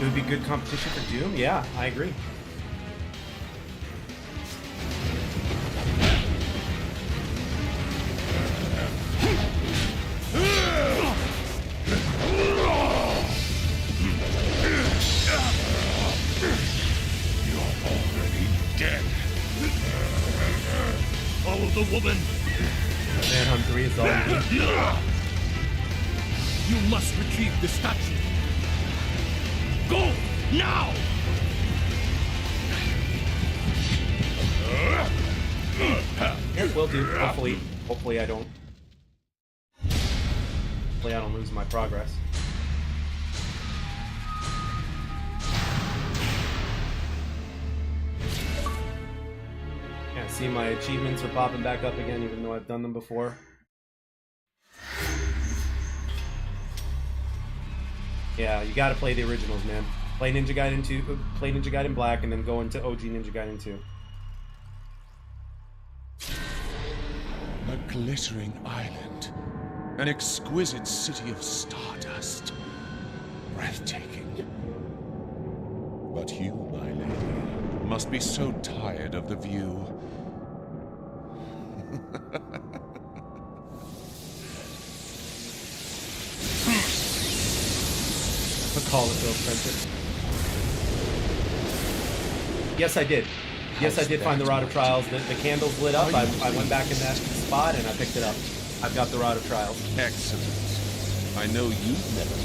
It would be good competition for Doom? Yeah, I agree. Follow the woman. Manhunt 3 is all you need. You must retrieve the statue. Go now. Yes, will do. Hopefully I don't. Hopefully I don't lose my progress. Yeah, see, my achievements are popping back up again, even though I've done them before. Yeah, you gotta play the originals, man. Play Ninja Gaiden 2, play Ninja Gaiden Black, and then go into OG Ninja Gaiden 2. A glittering island. An exquisite city of stardust. Breathtaking. But you, my lady, must be so tired of the view. Call it Bill Spencer. Yes, I did. Yes, I did find the Rod of Trials. The candles lit up. I went back in that spot and I picked it up. I've got the Rod of Trials. Excellent. I know you've never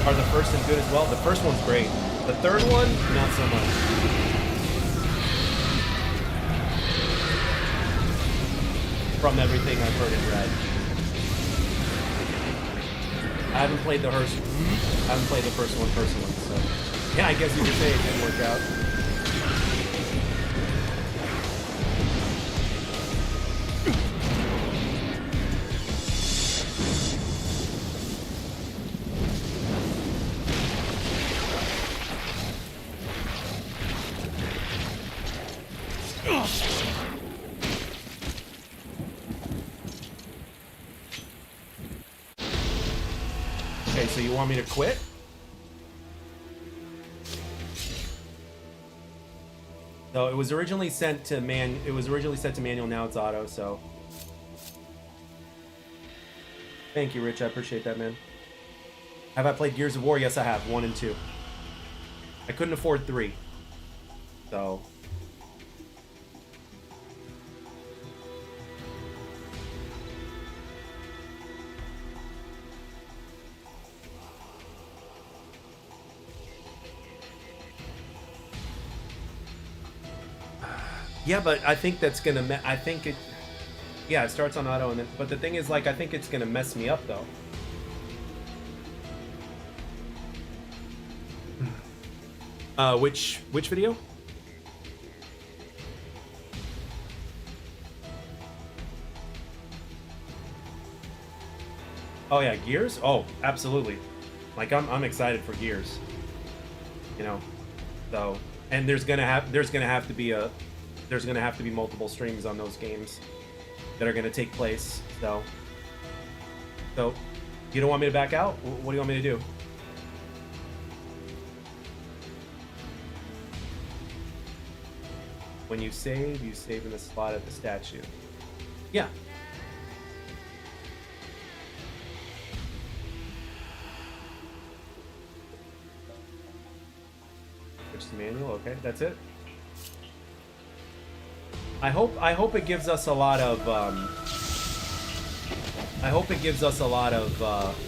found Are the first and good as well? The first one's great. The third one, not so much. From everything I've heard and read. I haven't played the first. I haven't played the first one personally, so yeah, I guess you could say it didn't work out. Okay, so you want me to quit? So it was originally sent to manual, now it's auto, so. Thank you, Rich, I appreciate that, man. Have I played Gears of War? Yes, I have, 1 and 2. I couldn't afford 3. So. Yeah, but I think that's gonna. I think it. Yeah, it starts on auto, and then, but the thing is, like, I think it's gonna mess me up though. Which video? Oh yeah, Gears? Oh, absolutely. Like I'm excited for Gears. You know. So, and there's gonna have to be multiple streams on those games that are gonna take place. So you don't want me to back out? What do you want me to do? When you save in the slot at the statue. Yeah. Which is the manual, okay, that's it. I hope it gives us a lot of I hope it gives us a lot of throwback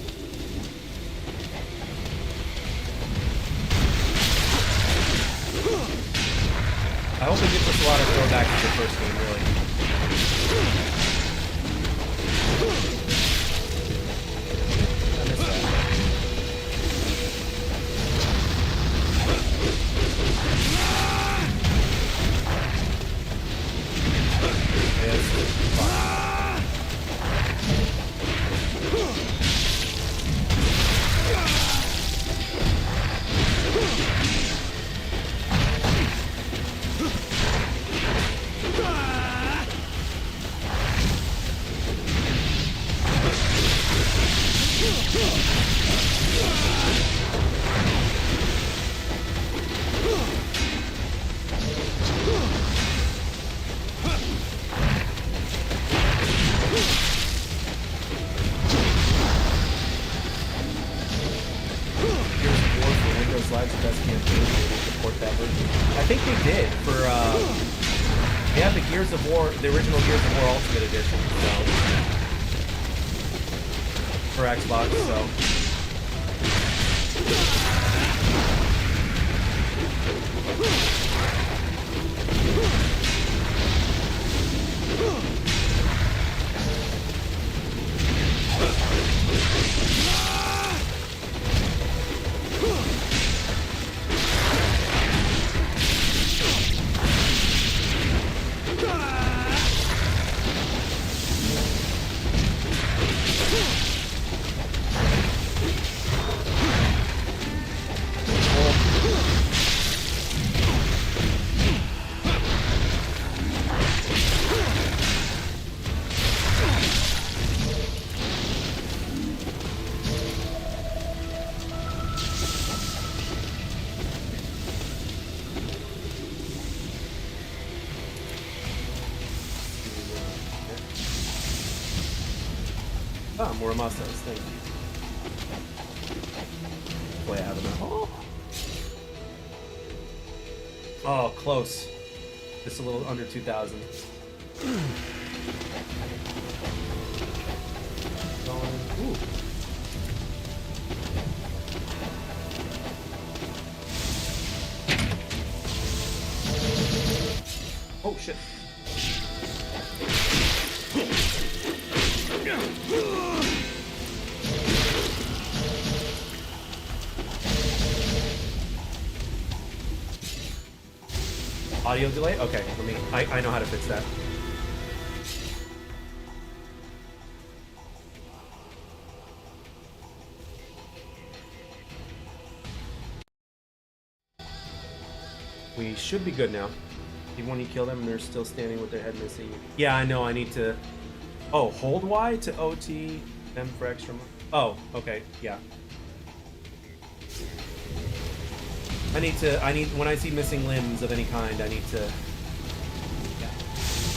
to the first game, really. I missed that. I think they did for they have the Gears of War, the original Gears of War Ultimate Edition, so for Xbox, so Muramasas, thank you. Boy, I have enough. Oh, close. Just a little under 2,000. Ooh. Oh, shit. Audio delay? Okay, let me. I know how to fix that. We should be good now. Even when you kill them, they're still standing with their head missing. Yeah, I know. I need to. Oh, hold Y to OT them for extra. Oh, okay. Yeah. I need, when I see missing limbs of any kind, I need to, yeah.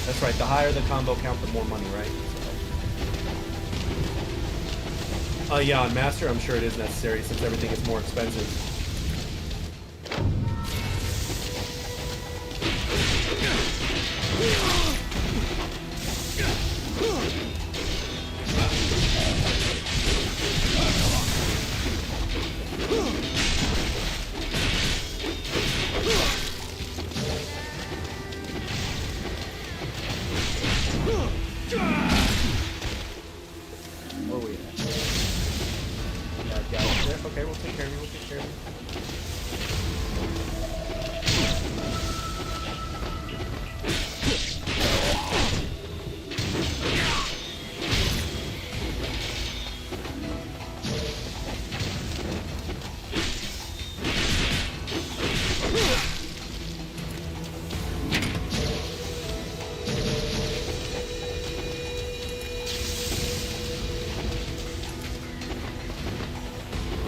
That's right, the higher the combo count, the more money, right? So. Yeah, on Master, I'm sure it is necessary since everything is more expensive. It's okay, we'll take care of you, we'll take care of you.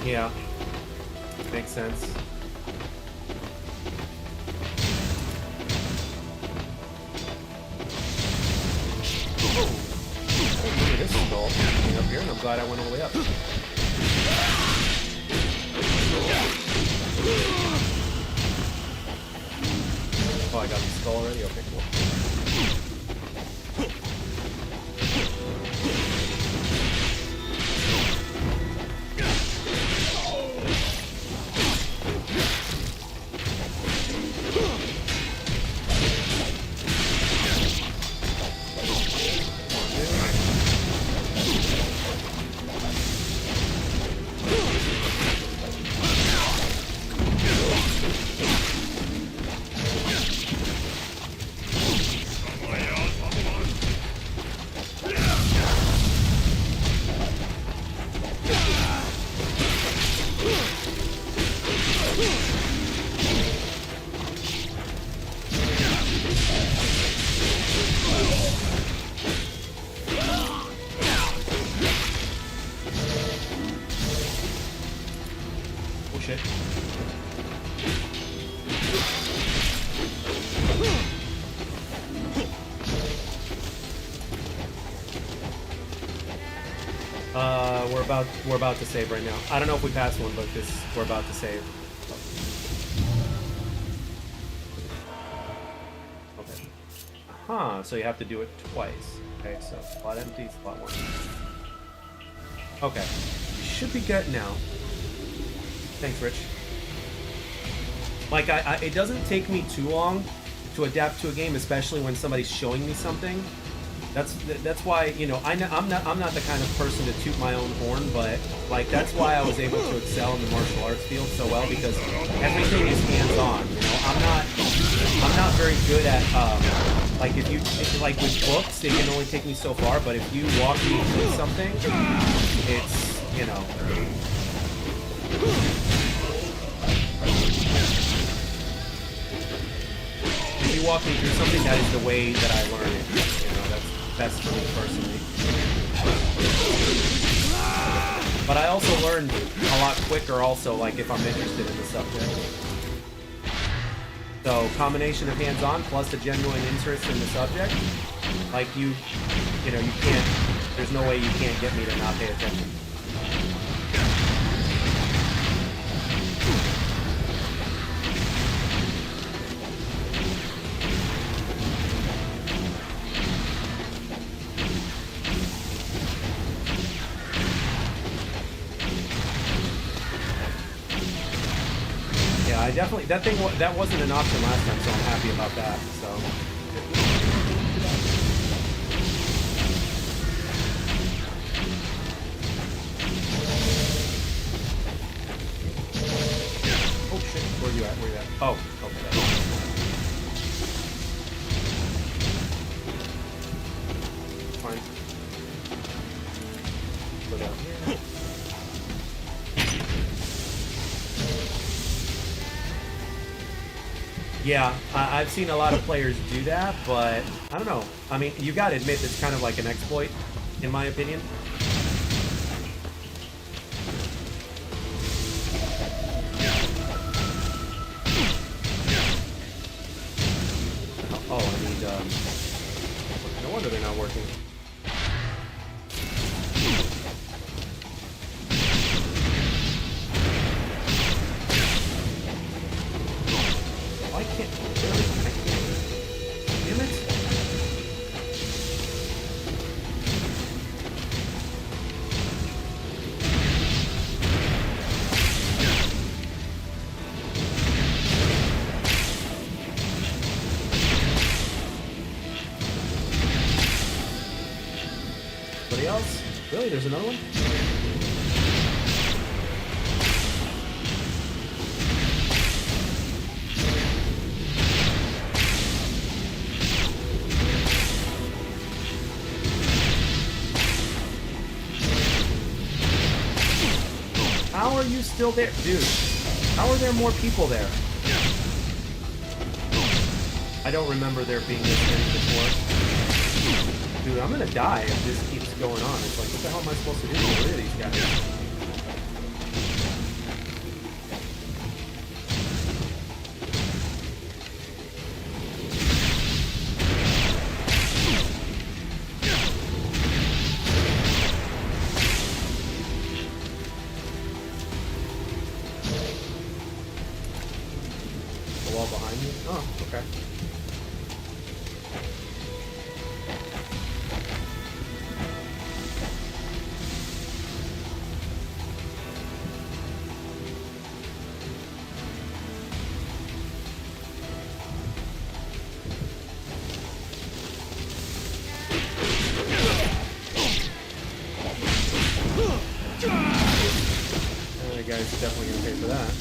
Yeah, makes sense. Oh, look at this skull coming up here, and I'm glad I went all the way up. Oh, I got the skull already? Okay, cool. Oh shit. We're about to save right now. I don't know if we passed one, but we're about to save. Okay. Huh, so you have to do it twice. Okay, so slot empty, slot one. Okay. Should be good now. Thanks, Rich. Like, it doesn't take me too long to adapt to a game, especially when somebody's showing me something. That's why, you know, I'm not the kind of person to toot my own horn, but like that's why I was able to excel in the martial arts field so well, because everything is hands-on. You know, I'm not very good at like if you like with books, they can only take me so far, but if you walk me through something, it's, you know. If you walk me through something, that is the way that I learn it. You know, that's best for me personally. But I also learned a lot quicker also, like if I'm interested in the subject. So, combination of hands-on plus a genuine interest in the subject, like you know, you can't, there's no way you can't get me to not pay attention. I definitely, that wasn't an option last time, so I'm happy about that, so. Oh shit, where are you at, Oh, okay. Fine. Go down here. Yeah, I've seen a lot of players do that, but I don't know. I mean, you gotta admit it's kind of like an exploit, in my opinion. Oh, I need, no wonder they're not working. I can't. Damn it. Anybody else? Really? There's another one? How are you still there? Dude, how are there more people there? I don't remember there being this many before. Dude, I'm gonna die if this keeps going on. It's like, what the hell am I supposed to do? Get rid of these guys. The wall behind me? Oh, okay. The guy's definitely gonna pay for that.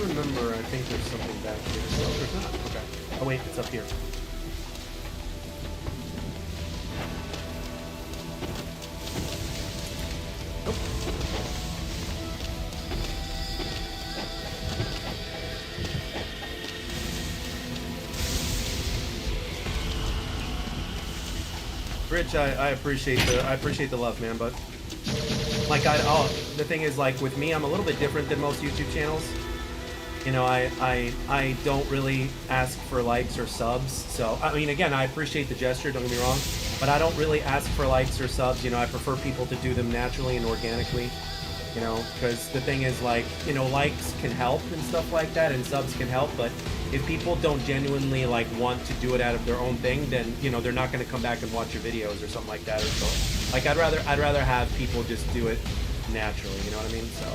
Remember, I think there's something back here. No, there's not. Okay. Oh wait, it's up here. Nope. Rich, I appreciate the love, man, but like the thing is, like, with me, I'm a little bit different than most YouTube channels. You know, I don't really ask for likes or subs. So, I mean, again, I appreciate the gesture, don't get me wrong, but I don't really ask for likes or subs. You know, I prefer people to do them naturally and organically, you know, because the thing is, like, you know, likes can help and stuff like that, and subs can help, but if people don't genuinely, like, want to do it out of their own thing, then, you know, they're not going to come back and watch your videos or something like that. Or so, like, I'd rather have people just do it naturally, you know what I mean? So.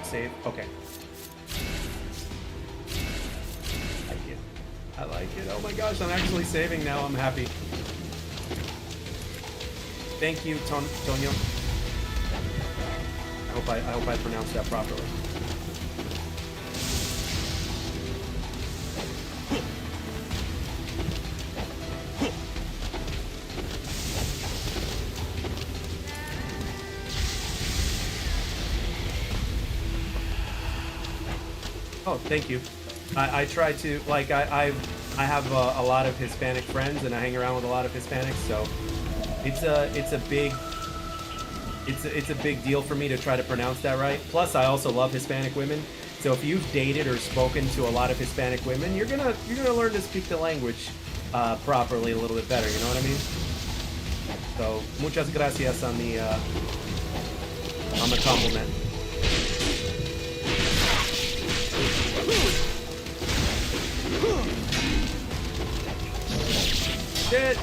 Save. Okay. I like it. I like it. Oh my gosh, I'm actually saving now. I'm happy. Thank you, Tonyo. I hope I pronounced that properly. Oh, thank you. I try to, like, I have a lot of Hispanic friends, and I hang around with a lot of Hispanics, so it's a big deal for me to try to pronounce that right. Plus, I also love Hispanic women, so if you've dated or spoken to a lot of Hispanic women, you're gonna learn to speak the language properly a little bit better. You know what I mean? So, muchas gracias on the compliment. Shit!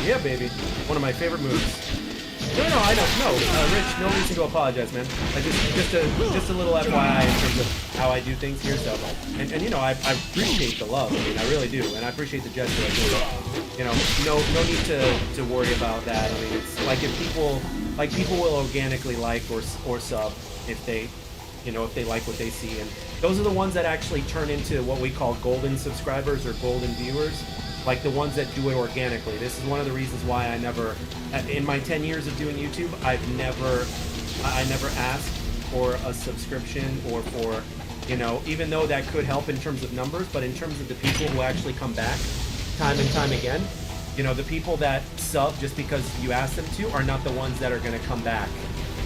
Yeah, baby. One of my favorite moves. No, I don't. No, Rich, no reason to apologize, man. Just a little FYI in terms of how I do things here. So, and you know, I appreciate the love. I mean, I really do, and I appreciate the gesture. You know, no need to worry about that. I mean, it's like if people will organically like or sub if they, you know, if they like what they see, and those are the ones that actually turn into what we call golden subscribers or golden viewers. Like the ones that do it organically. This is one of the reasons why I never, in my 10 years of doing YouTube, I never asked for a subscription or for, you know, even though that could help in terms of numbers, but in terms of the people who actually come back time and time again, you know, the people that sub just because you ask them to are not the ones that are going to come back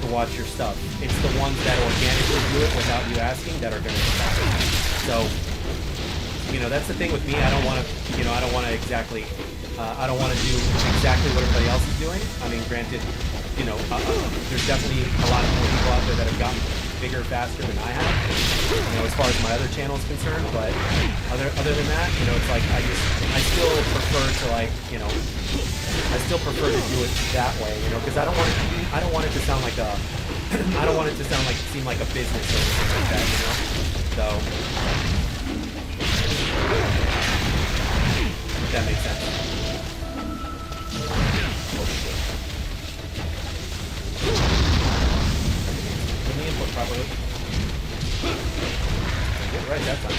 to watch your stuff. It's the ones that organically do it without you asking that are going to come back. So, you know, that's the thing with me. I don't want to do exactly what everybody else is doing. I mean, granted, you know, there's definitely a lot of more people out there that have gotten bigger faster than I have. You know, as far as my other channel is concerned, but other than that, you know, it's like I still prefer to, like, you know, I still prefer to do it that way, you know, because I don't want it to sound like a I don't want it to seem like a business or anything like that, you know. So if that makes sense. Put the input properly. Get it right that time.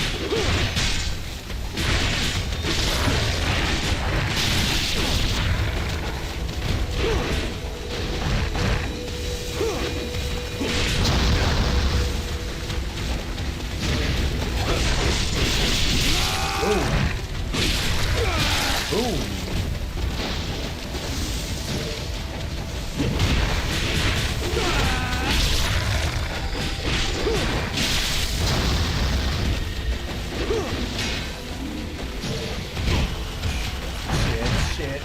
Ooh. Shit.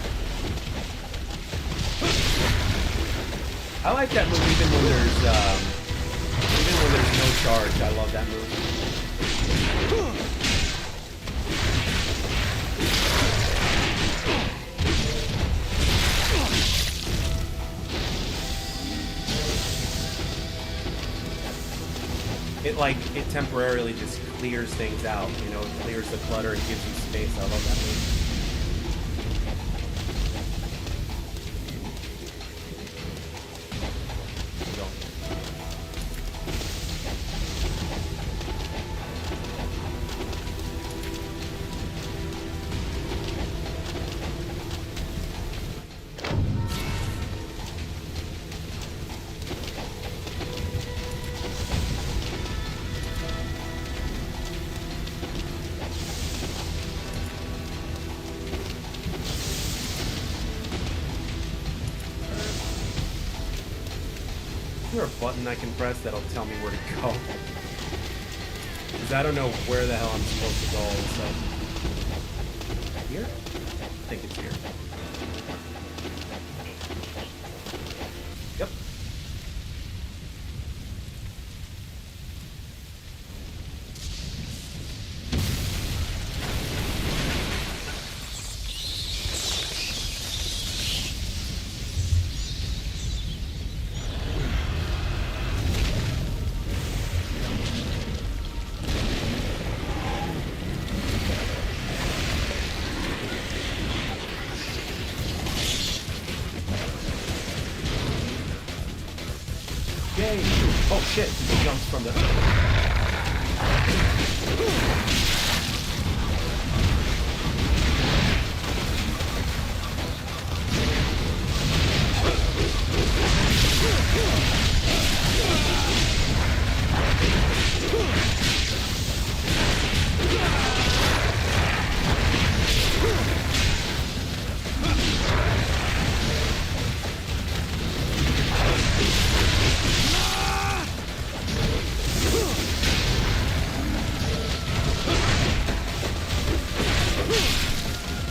I like that move even when there's no charge. I love that move. It temporarily just clears things out, you know, it clears the clutter and gives you space. I love that move. Is there a button I can press that'll tell me where to go? Because I don't know where the hell I'm supposed to go all of a sudden. Here? I think it's here. Yep. Yay! Oh shit! He jumps from the...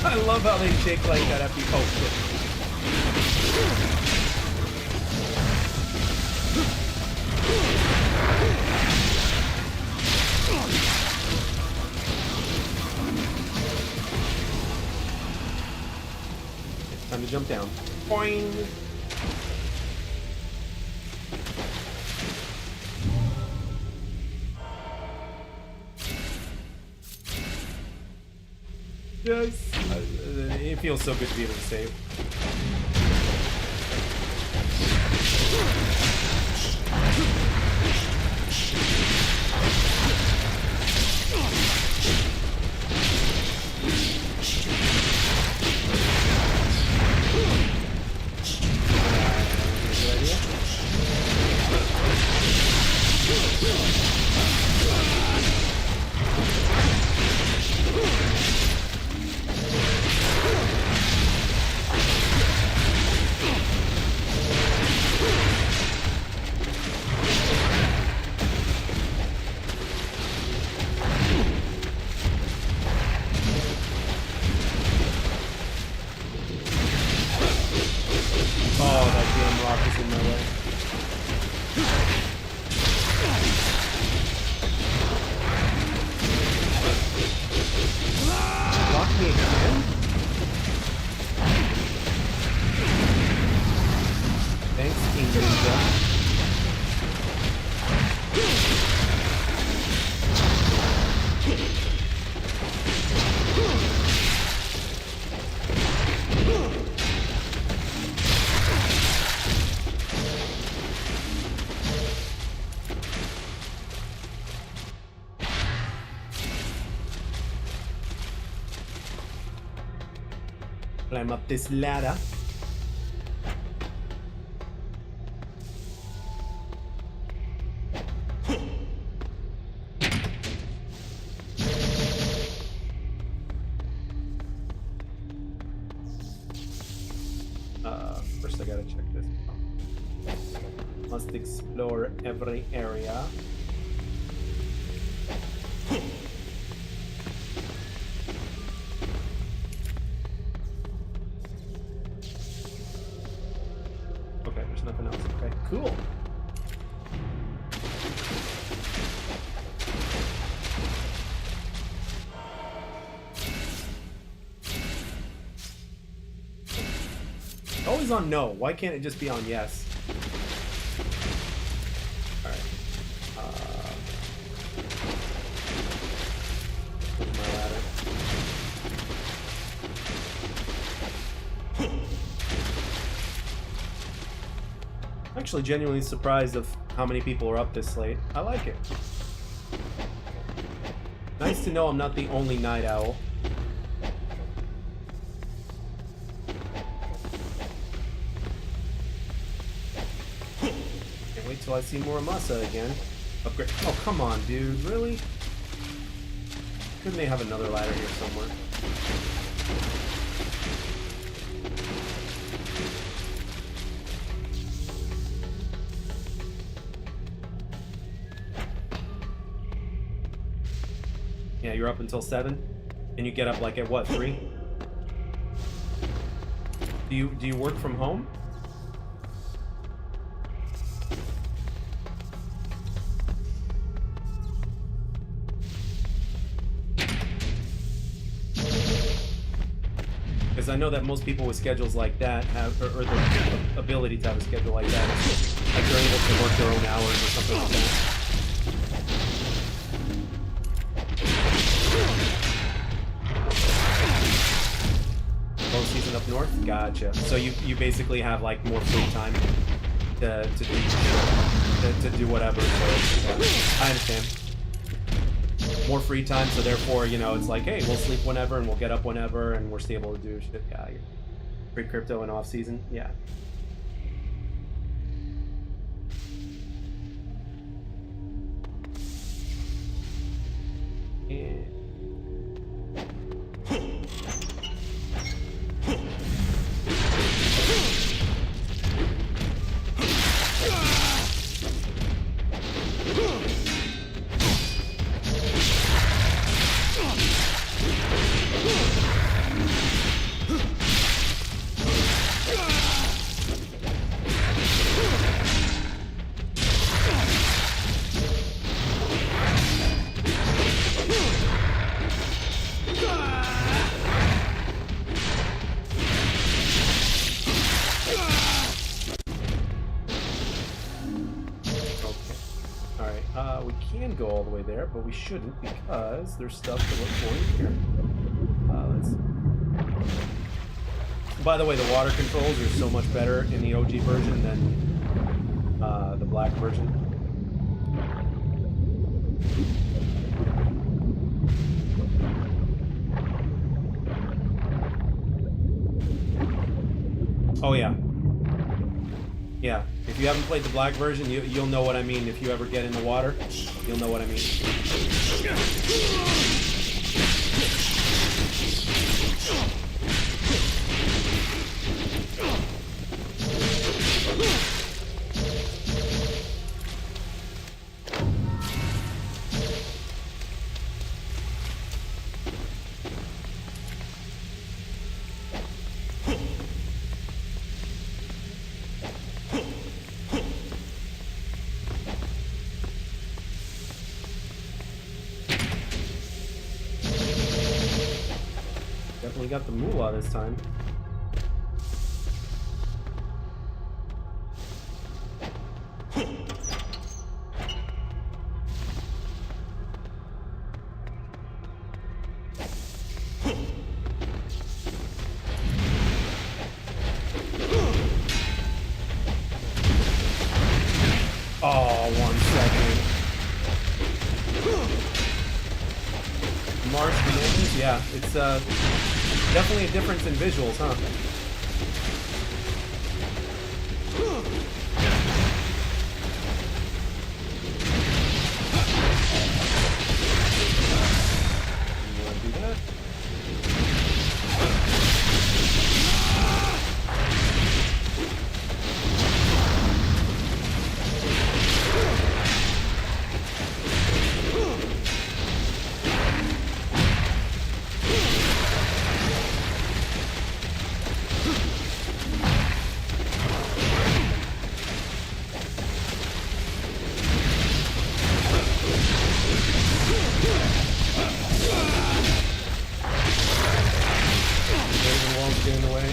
I love how they shake like that after you... Oh, shit. It's time to jump down. Boing! Yes. It feels so good to be able to save. Climb up this ladder. First I gotta check this. Must explore every area. Okay, there's nothing else. Okay, cool. Always on no. Why can't it just be on yes? Alright. My ladder. I'm actually genuinely surprised of how many people are up this late. I like it. Nice to know I'm not the only night owl. Till I see more Masa again. Upgrade. Oh, come on, dude. Really? Couldn't they have another ladder here somewhere? Yeah, you're up until 7? And you get up like at what, 3? Do you work from home? Because I know that most people with schedules like that have, or the ability to have a schedule like that, like they're able to work their own hours or something like that. Low season up north? Gotcha. So you basically have like more free time to do whatever. So yeah, I understand. More free time, so therefore, you know, it's like, hey, we'll sleep whenever and we'll get up whenever and we're still able to do shit. Yeah, free crypto and off season. Yeah. And we can go all the way there, but we shouldn't because there's stuff to look for here. Let's. By the way, the water controls are so much better in the OG version than the black version. Oh yeah. Yeah, if you haven't played the black version, you'll know what I mean. If you ever get in the water, you'll know what I mean. Definitely got the moolah this time. Oh, 1 second. Mars Commanders? Yeah, it's Definitely a difference in visuals, huh? You wanna do that? Get in the way.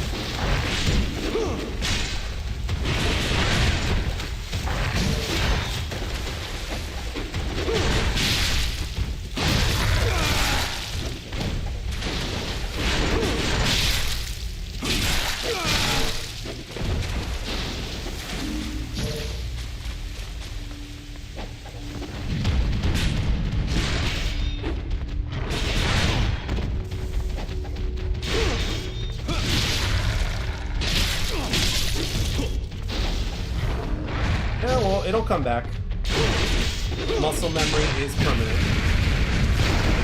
Yeah, well, it'll come back. Muscle memory is permanent.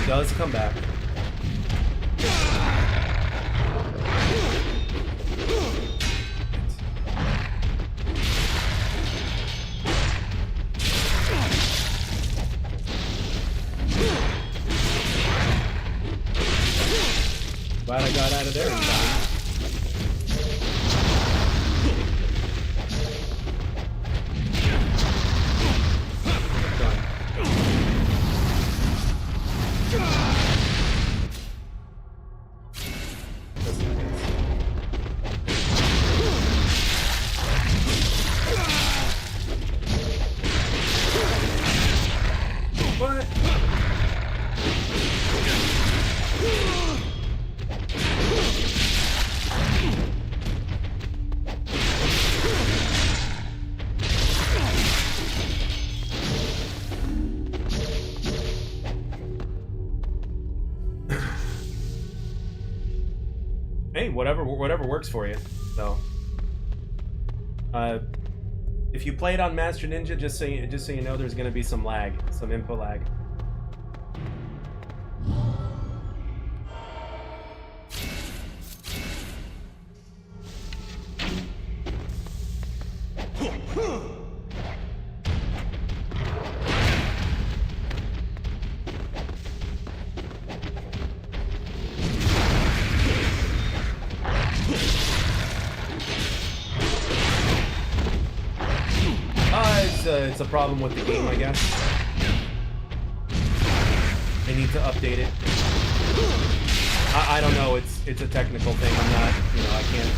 It does come back. Glad I got out of there in time. What? Hey, whatever works for you. So, if you played on Master Ninja, just so you know, there's gonna be some lag, some input lag. It's a problem with the game, I guess. They need to update it. I don't know. It's a technical thing. I'm not, I can't.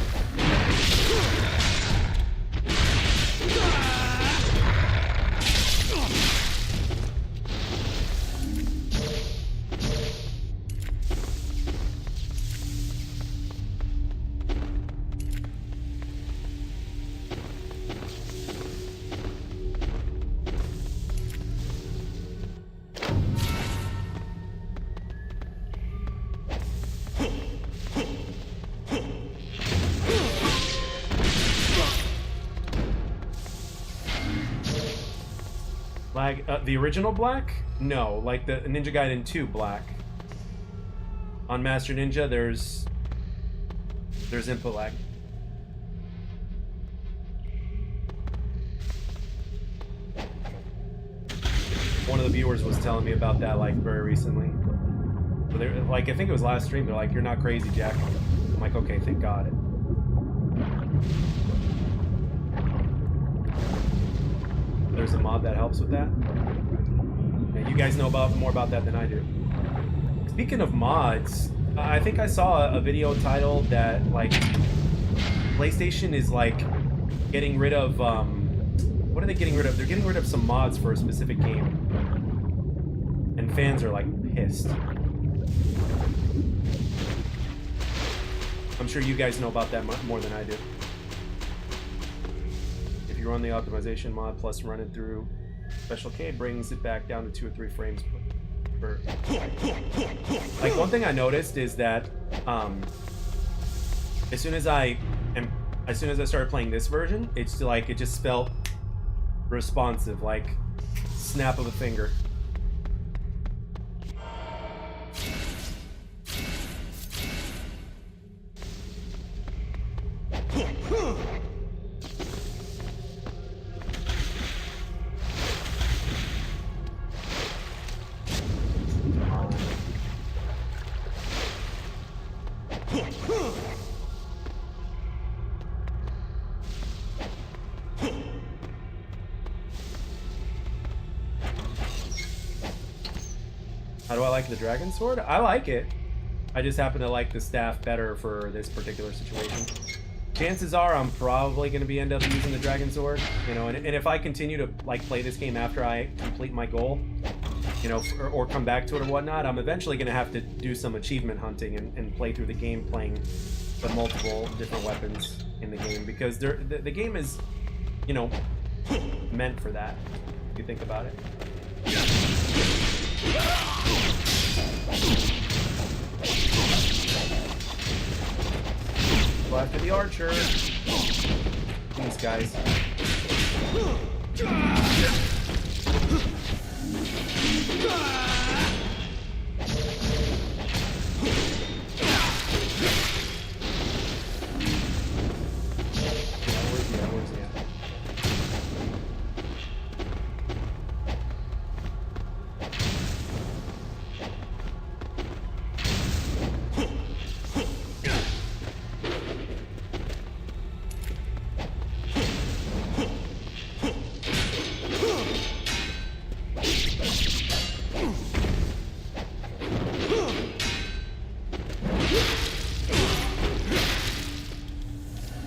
The original black? No, like the Ninja Gaiden 2 black. On Master Ninja, there's input lag. One of the viewers was telling me about that like very recently. So they're like, I think it was last stream. They're like, "You're not crazy, Jack." I'm like, "Okay, thank God." There's a mod that helps with that. Yeah, you guys know more about that than I do. Speaking of mods, I think I saw a video titled that like PlayStation is like getting rid of what are they getting rid of? They're getting rid of some mods for a specific game, and fans are like pissed. I'm sure you guys know about that more than I do. If you run the optimization mod plus run it through Special K, brings it back down to 2 or 3 frames per. Like one thing I noticed is that as soon as I started playing this version, it's like it just felt responsive, like snap of a finger. How do I like the dragon sword? I like it. I just happen to like the staff better for this particular situation. Chances are I'm probably going to end up using the dragon sword, you know, and if I continue to like play this game after I complete my goal, you know, or come back to it or whatnot, I'm eventually going to have to do some achievement hunting and play through the game playing the multiple different weapons in the game, because the game is, you know, meant for that, if you think about it. Go after the archer. These guys. Where's he at?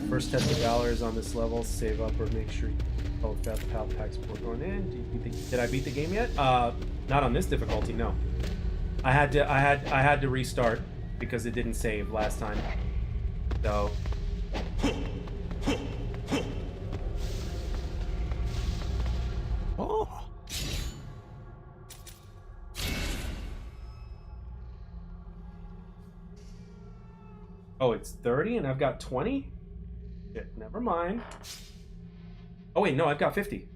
First test of valor is on this level. Save up or make sure you got the pal packs before going in. Did I beat the game yet? Not on this difficulty, no. I had to restart because it didn't save last time. So Oh. oh, it's 30 and I've got 20? Shit, never mind. Oh wait, no, I've got 50.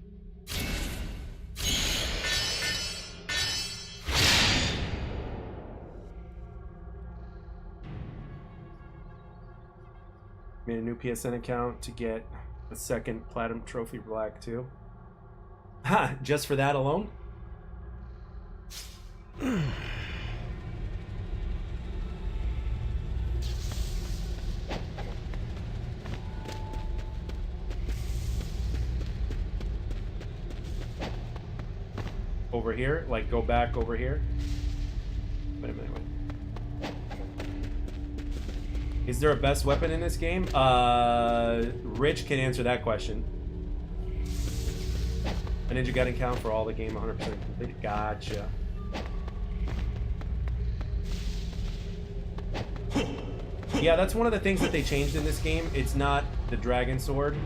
Made a new PSN account to get a second platinum trophy black too. Ha! Just for that alone? Over here, like go back over here. Wait a minute. Wait. Is there a best weapon in this game? Rich can answer that question. A Ninja Gaiden count for all the game 100% complete. Gotcha. Yeah, that's one of the things that they changed in this game. It's not the dragon sword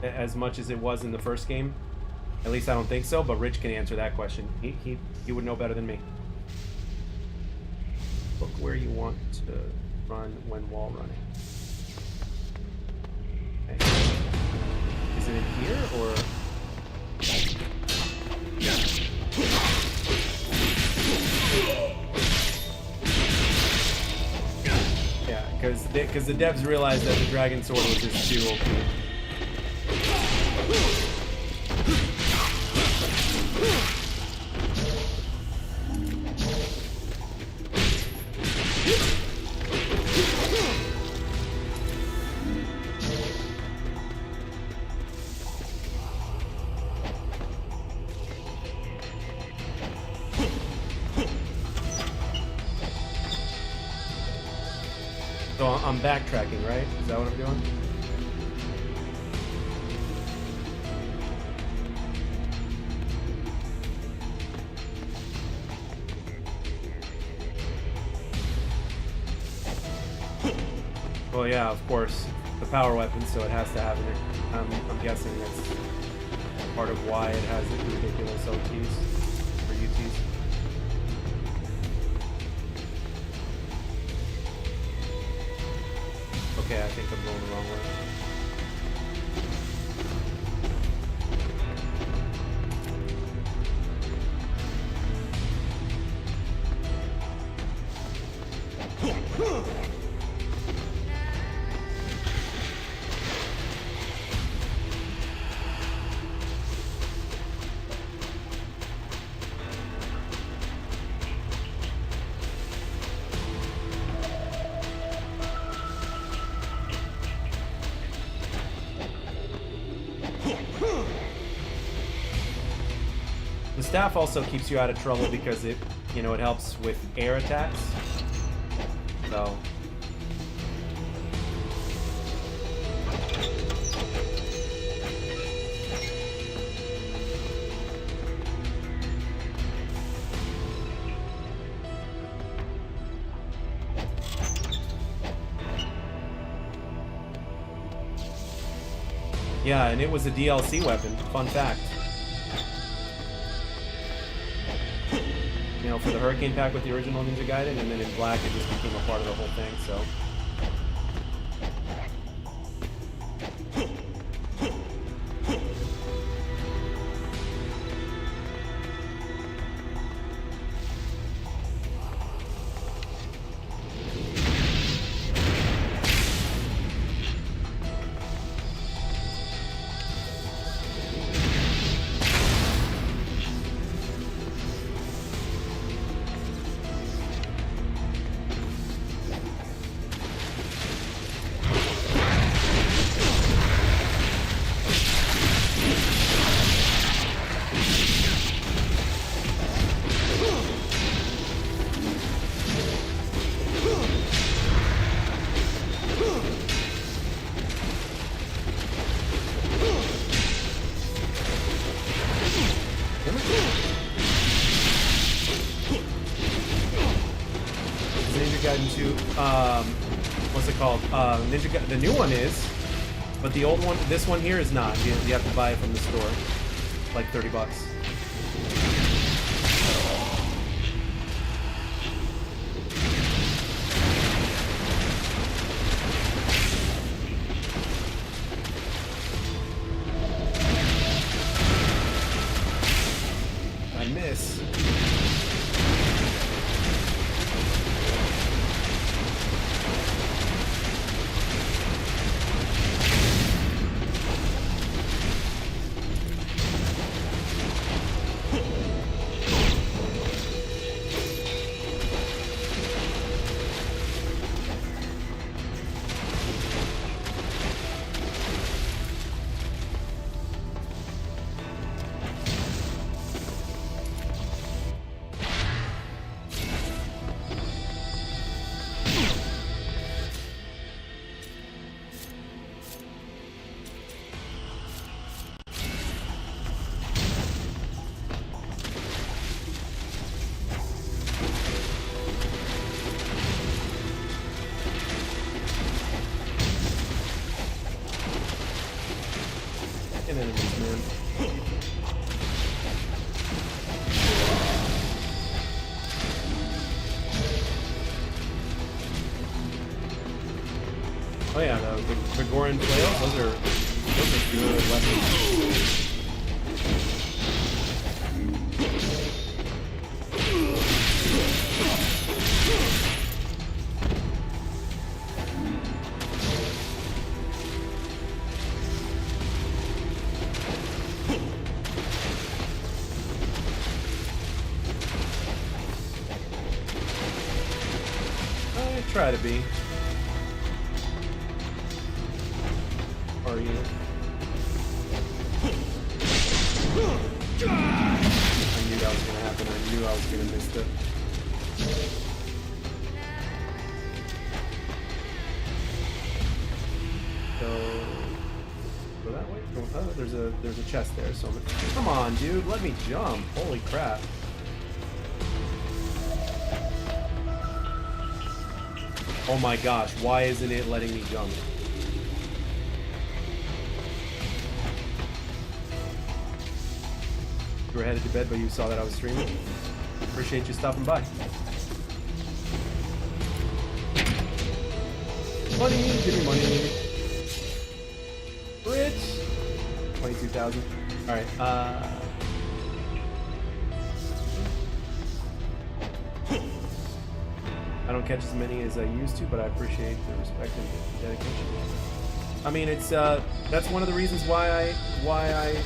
as much as it was in the first game. At least I don't think so, but Rich can answer that question. He would know better than me. Look where you want to run when wall running. Okay. Is it in here or? Yeah, because the devs realized that the dragon sword was just too OP. So I'm backtracking, right? Is that what I'm doing? Well, yeah, of course. The power weapon, so it has to have it. I'm guessing that's part of why it has ridiculous OTs or UTs. Okay, I think I'm going the wrong way. The staff also keeps you out of trouble because it, you know, it helps with air attacks. So. Yeah, and it was a DLC weapon. Fun fact. You know, for the Hurricane Pack with the original Ninja Gaiden, and then in Black it just became a part of the whole thing, so. What's it called? The new one is, but the old one, this one here is not. You have to buy it from the store, like $30. I miss. Enemies, man. Oh yeah, the Gregorian flails, those are good weapons. Try to be. Are you? I knew that was gonna happen. I knew I was gonna miss it. Go that way. Oh, there's a chest there. So come on, dude, let me jump. Holy crap. Oh my gosh, why isn't it letting me jump? You were headed to bed, but you saw that I was streaming? Appreciate you stopping by. Money, give me money. Rich. 22,000. All right. I don't catch as many as I used to, but I appreciate the respect and the dedication. I mean, it's that's one of the reasons why I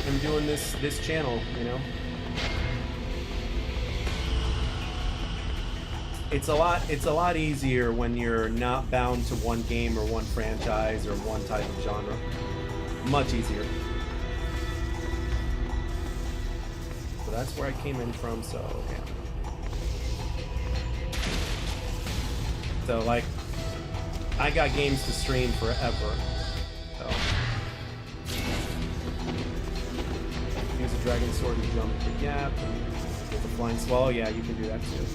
am doing this channel. You know, it's a lot easier when you're not bound to one game or one franchise or one type of genre. Much easier. So that's where I came in from. So yeah. So like, I got games to stream forever. So use a dragon sword to jump the gap and with a flying swallow. Yeah, you can do that too.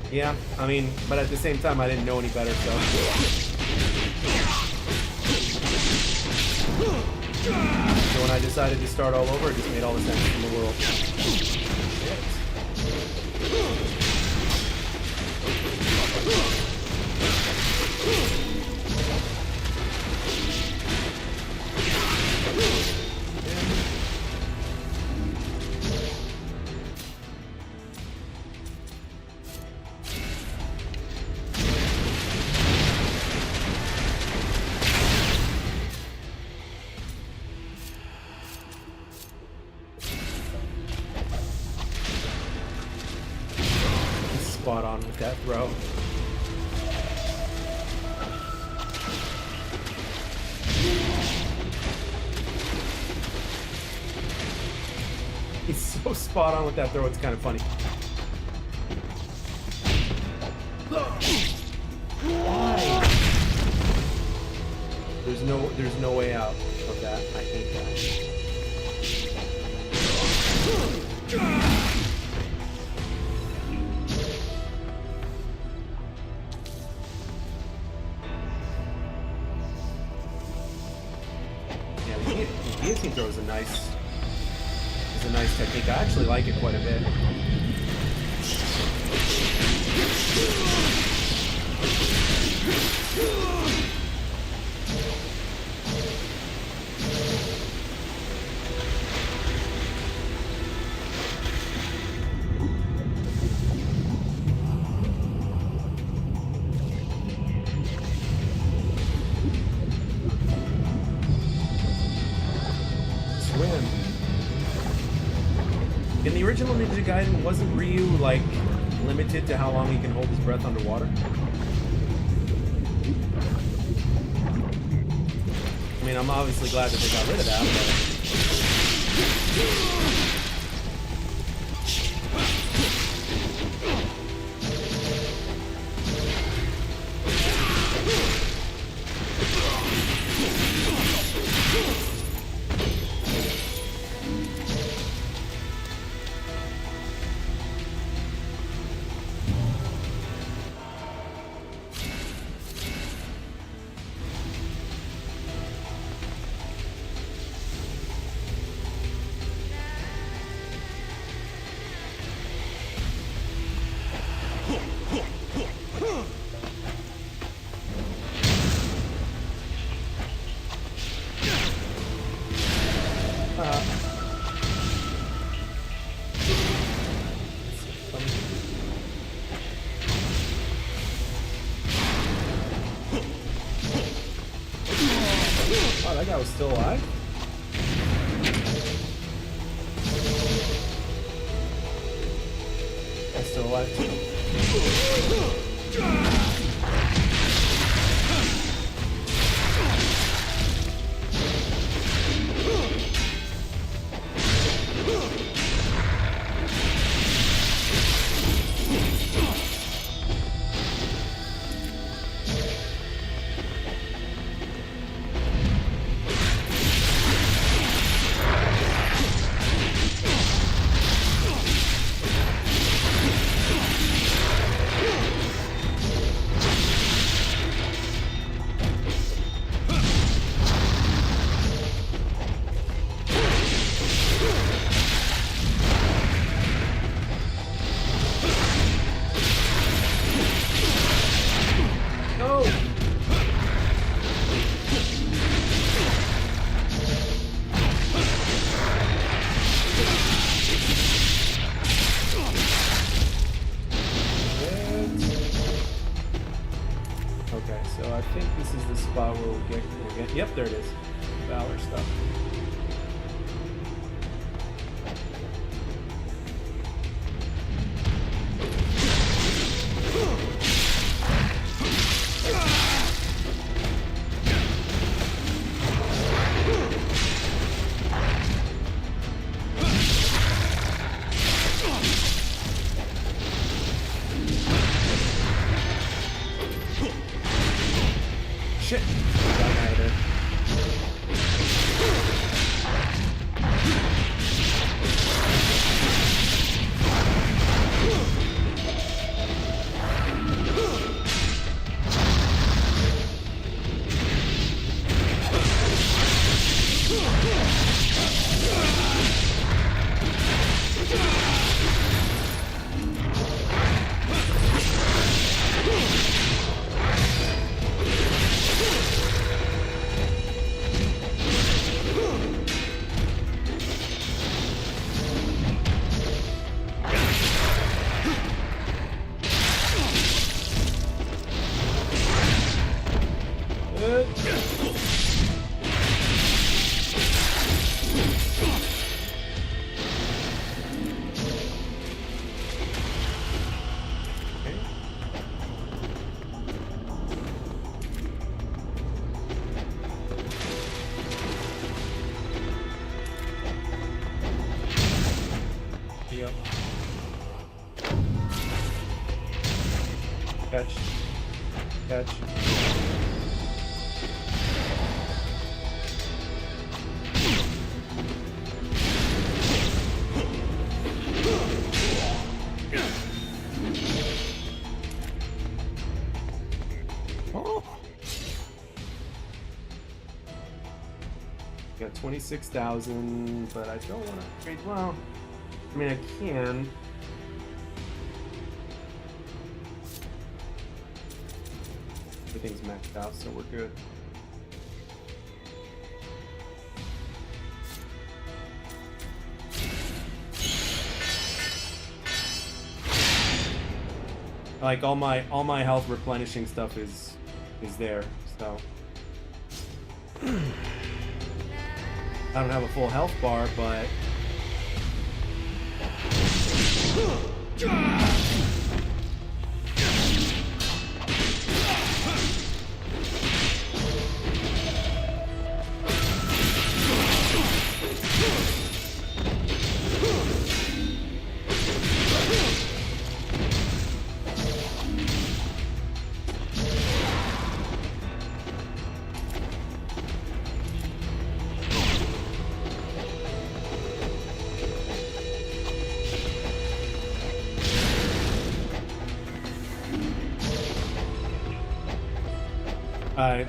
Yeah, I mean, but at the same time, I didn't know any better, so. So when I decided to start all over, it just made all the sense in the world. Spot on with that throw. He's so spot on with that throw, it's kind of funny. Why? There's no way out of that. I hate that. Guillotine throw is a nice technique. I actually like it quite a bit. In the original Ninja Gaiden, wasn't Ryu, like, limited to how long he can hold his breath underwater? I mean, I'm obviously glad that they got rid of that, oh, that guy was still alive? That's still alive too. think this is the spot where we'll get. Yep, there it is. Valor stuff. Shit! Got out of there. Yep. Catch. Catch. Oh. Got 26,000, but I don't want to upgrade. Well, I mean, I can. Everything's maxed out, so we're good. Like all my health replenishing stuff is there, so I don't have a full health bar, but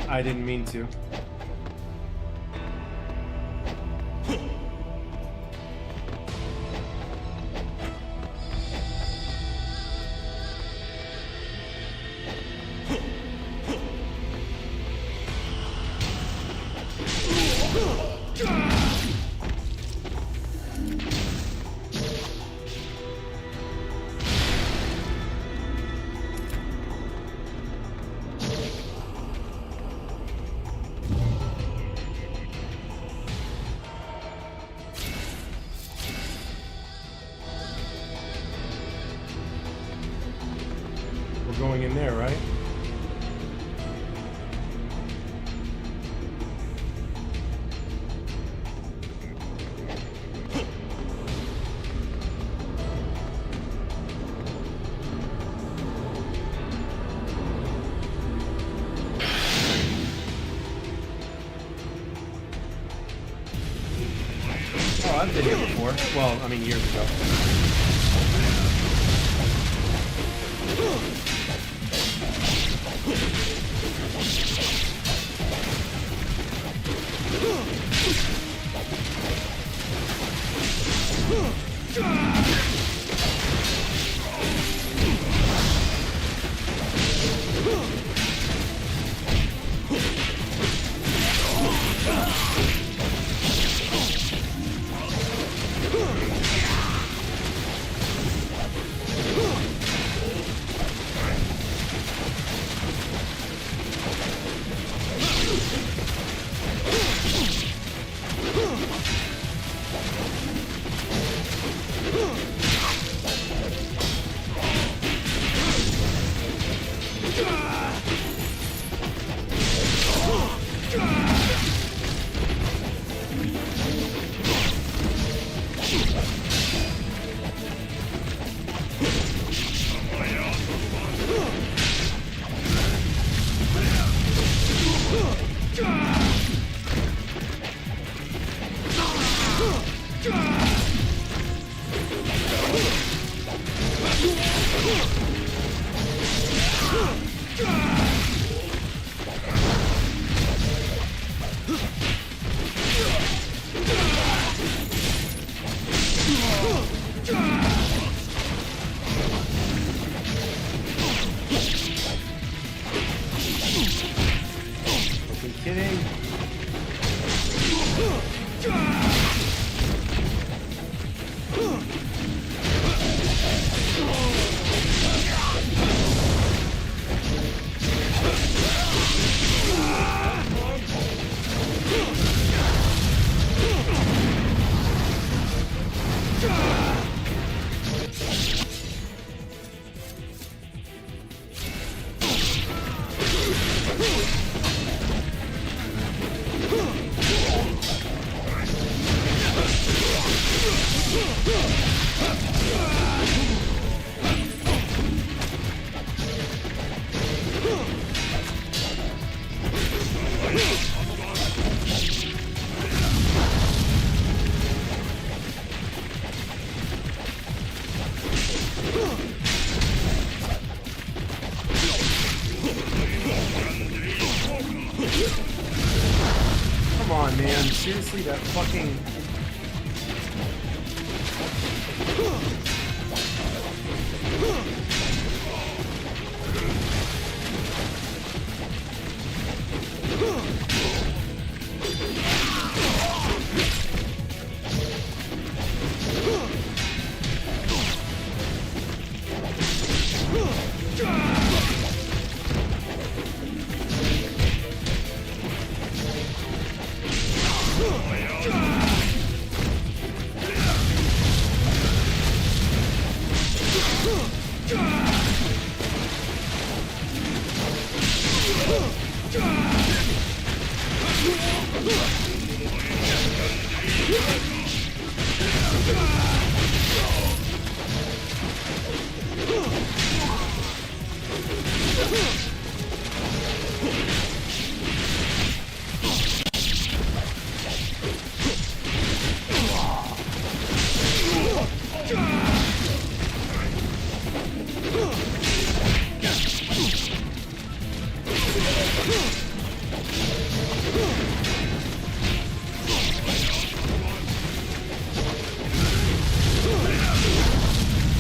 I didn't mean to. Going in there, right? Oh, I've been here before. Well, I mean years ago. Kidding. Come on, man. Seriously, that fucking...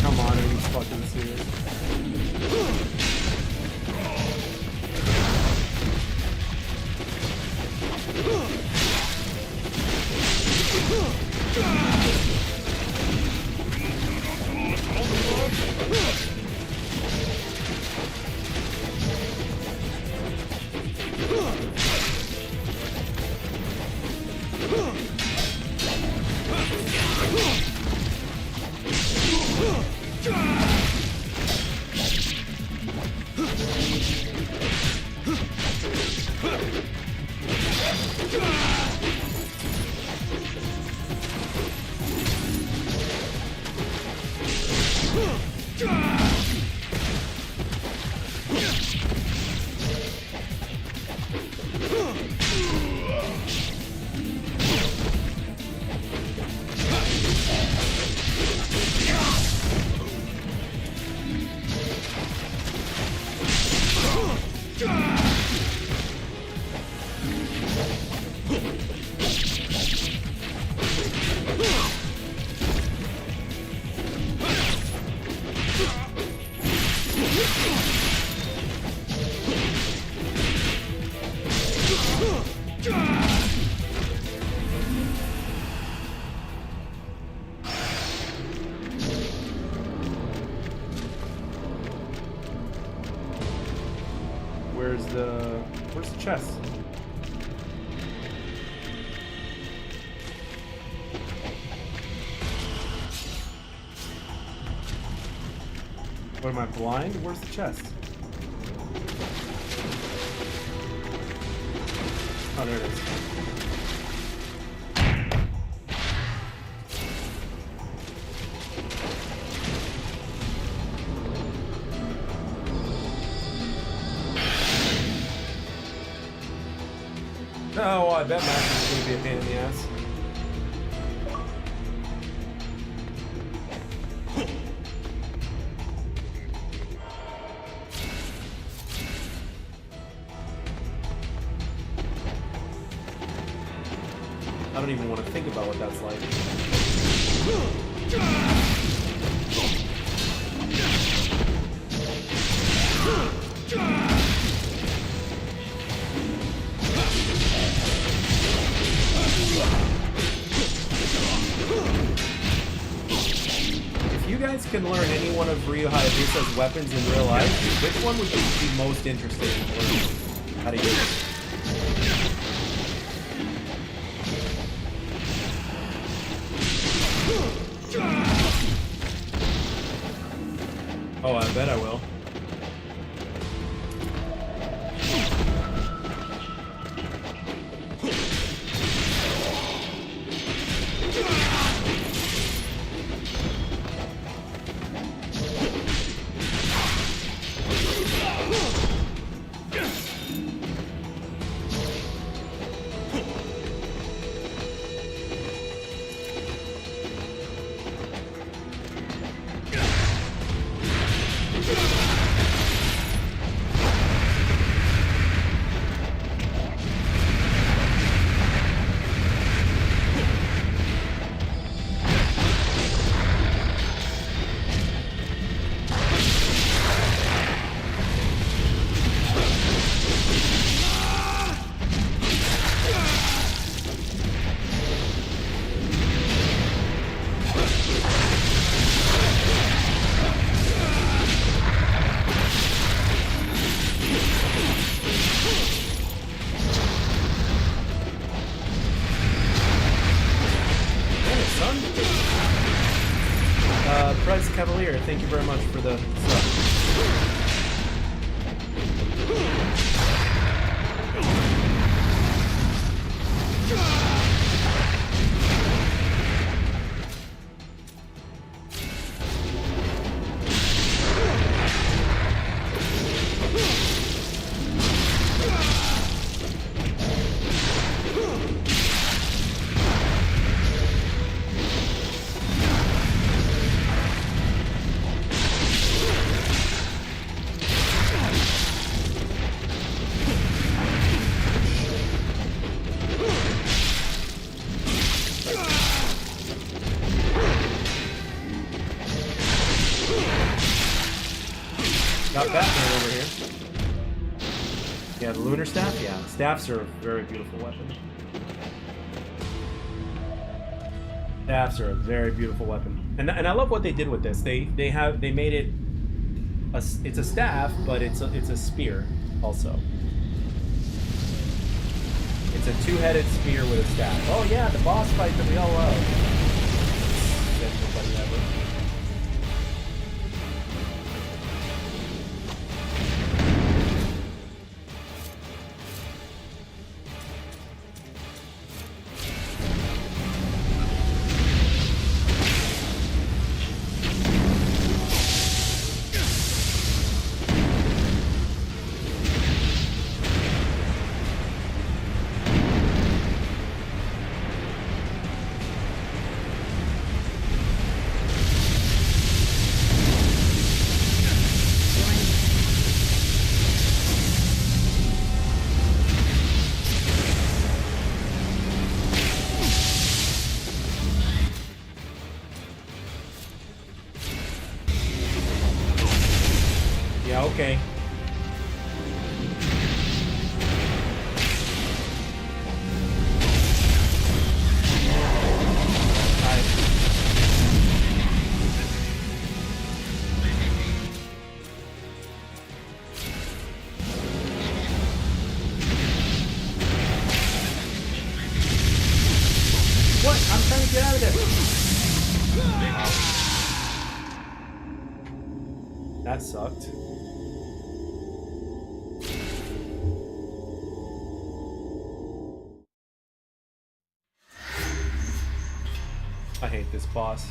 Come on, are you fucking serious? Where's the chest? What, am I blind? Where's the chest? Oh, there it is. Oh, well, I bet Max is going to be a pain in the ass. don't even want to think about what that's like. If you guys can learn any one of Ryu Hayabusa's weapons in real life, which one would you be most interested in learning how to use? Oh, I bet I will. Cavalier, thank you very much for the sub. Got Batman over here. Yeah, the Lunar Staff? Yeah, staffs are a very beautiful weapon. Staffs are a very beautiful weapon. And I love what they did with this. They made it it's a staff, but it's a spear also. It's a two-headed spear with a staff. Oh yeah, the boss fight that we all love. Said nobody ever. Okay. What? I'm trying to get out of there. That sucked. I hate this boss.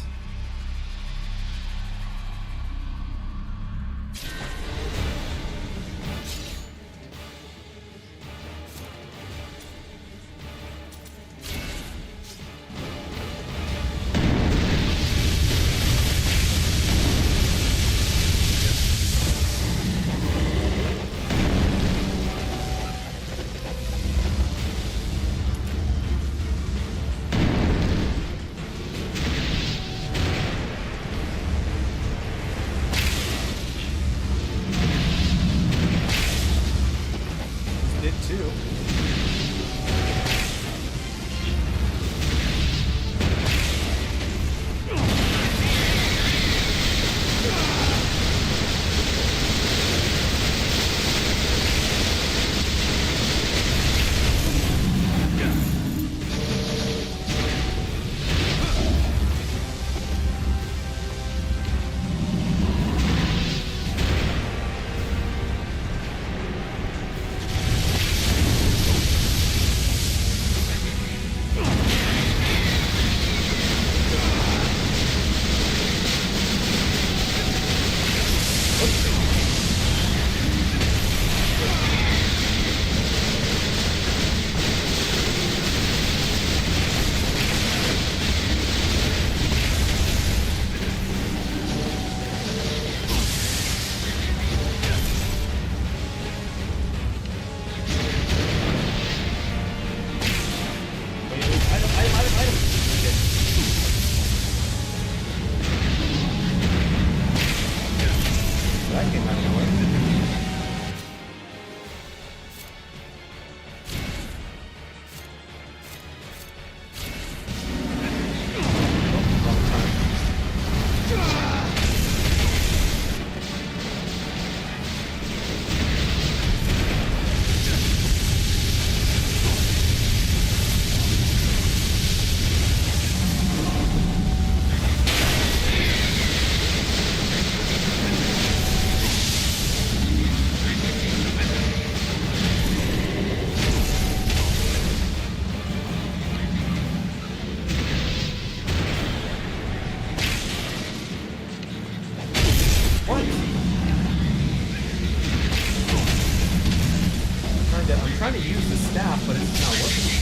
staff, but it's not working.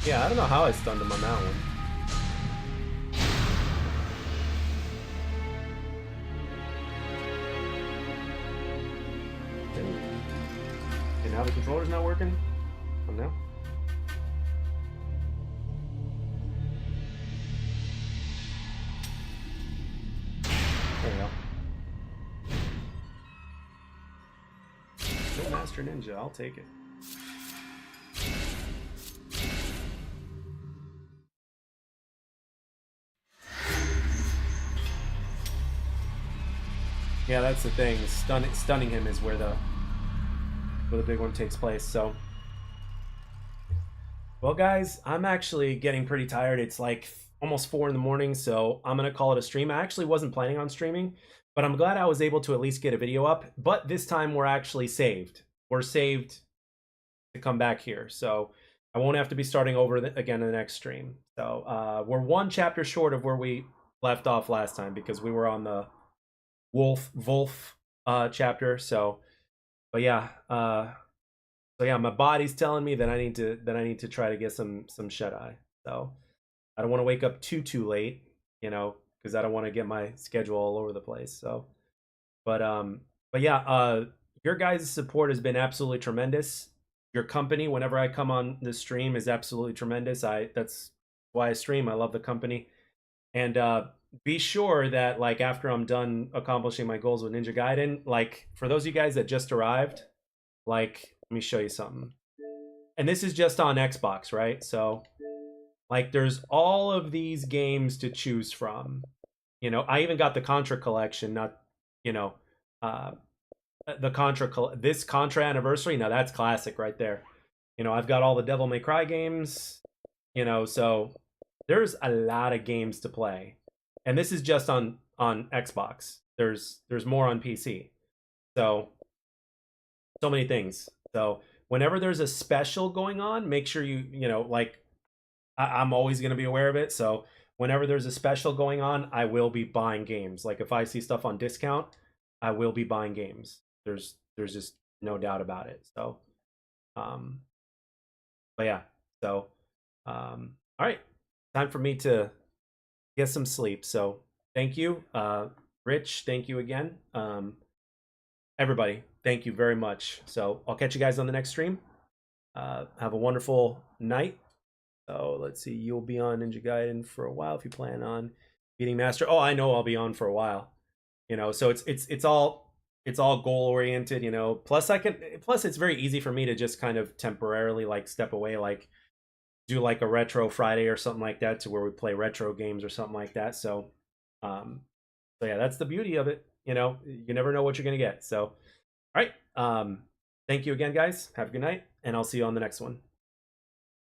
Yeah, I don't know how I stunned him on that one. And now the controller's not working? Oh no. There we go. Still Master Ninja, I'll take it. Yeah, that's the thing. Stunning him is where the big one takes place. So, well, guys, I'm actually getting pretty tired. It's like almost 4 in the morning, so I'm gonna call it a stream. I actually wasn't planning on streaming, but I'm glad I was able to at least get a video up. But this time we're actually saved. We're saved to come back here, so I won't have to be starting over again in the next stream. So we're 1 chapter short of where we left off last time because we were on the Wolf chapter. So, but yeah, so yeah, my body's telling me that I need to try to get some shut eye. So I don't want to wake up too late, you know, because I don't want to get my schedule all over the place. So, but yeah, your guys' support has been absolutely tremendous. Your company, whenever I come on the stream, is absolutely tremendous. That's why I stream. I love the company, and be sure that, like, after I'm done accomplishing my goals with Ninja Gaiden, like, for those of you guys that just arrived, like, let me show you something. And this is just on Xbox, right? So, like, there's all of these games to choose from. You know, I even got the Contra collection, not, you know, this Contra Anniversary. Now, that's classic right there. You know, I've got all the Devil May Cry games, you know, so there's a lot of games to play. And this is just on Xbox. There's more on PC. So many things. So whenever there's a special going on, make sure you know, like, I'm always going to be aware of it. So whenever there's a special going on, I will be buying games. Like, if I see stuff on discount, I will be buying games. There's just no doubt about it. So but yeah, so all right, time for me to get some sleep. So thank you, Rich, thank you again. Everybody, thank you very much. So I'll catch you guys on the next stream. Have a wonderful night. So let's see, you'll be on Ninja Gaiden for a while if you plan on beating Master. Oh, I know I'll be on for a while. You know, so it's all goal oriented, you know. Plus it's very easy for me to just kind of temporarily, like, step away, like do like a retro Friday or something like that, to where we play retro games or something like that. So so yeah, that's the beauty of it. You know, you never know what you're gonna get. So all right, thank you again, guys. Have a good night, and I'll see you on the next one.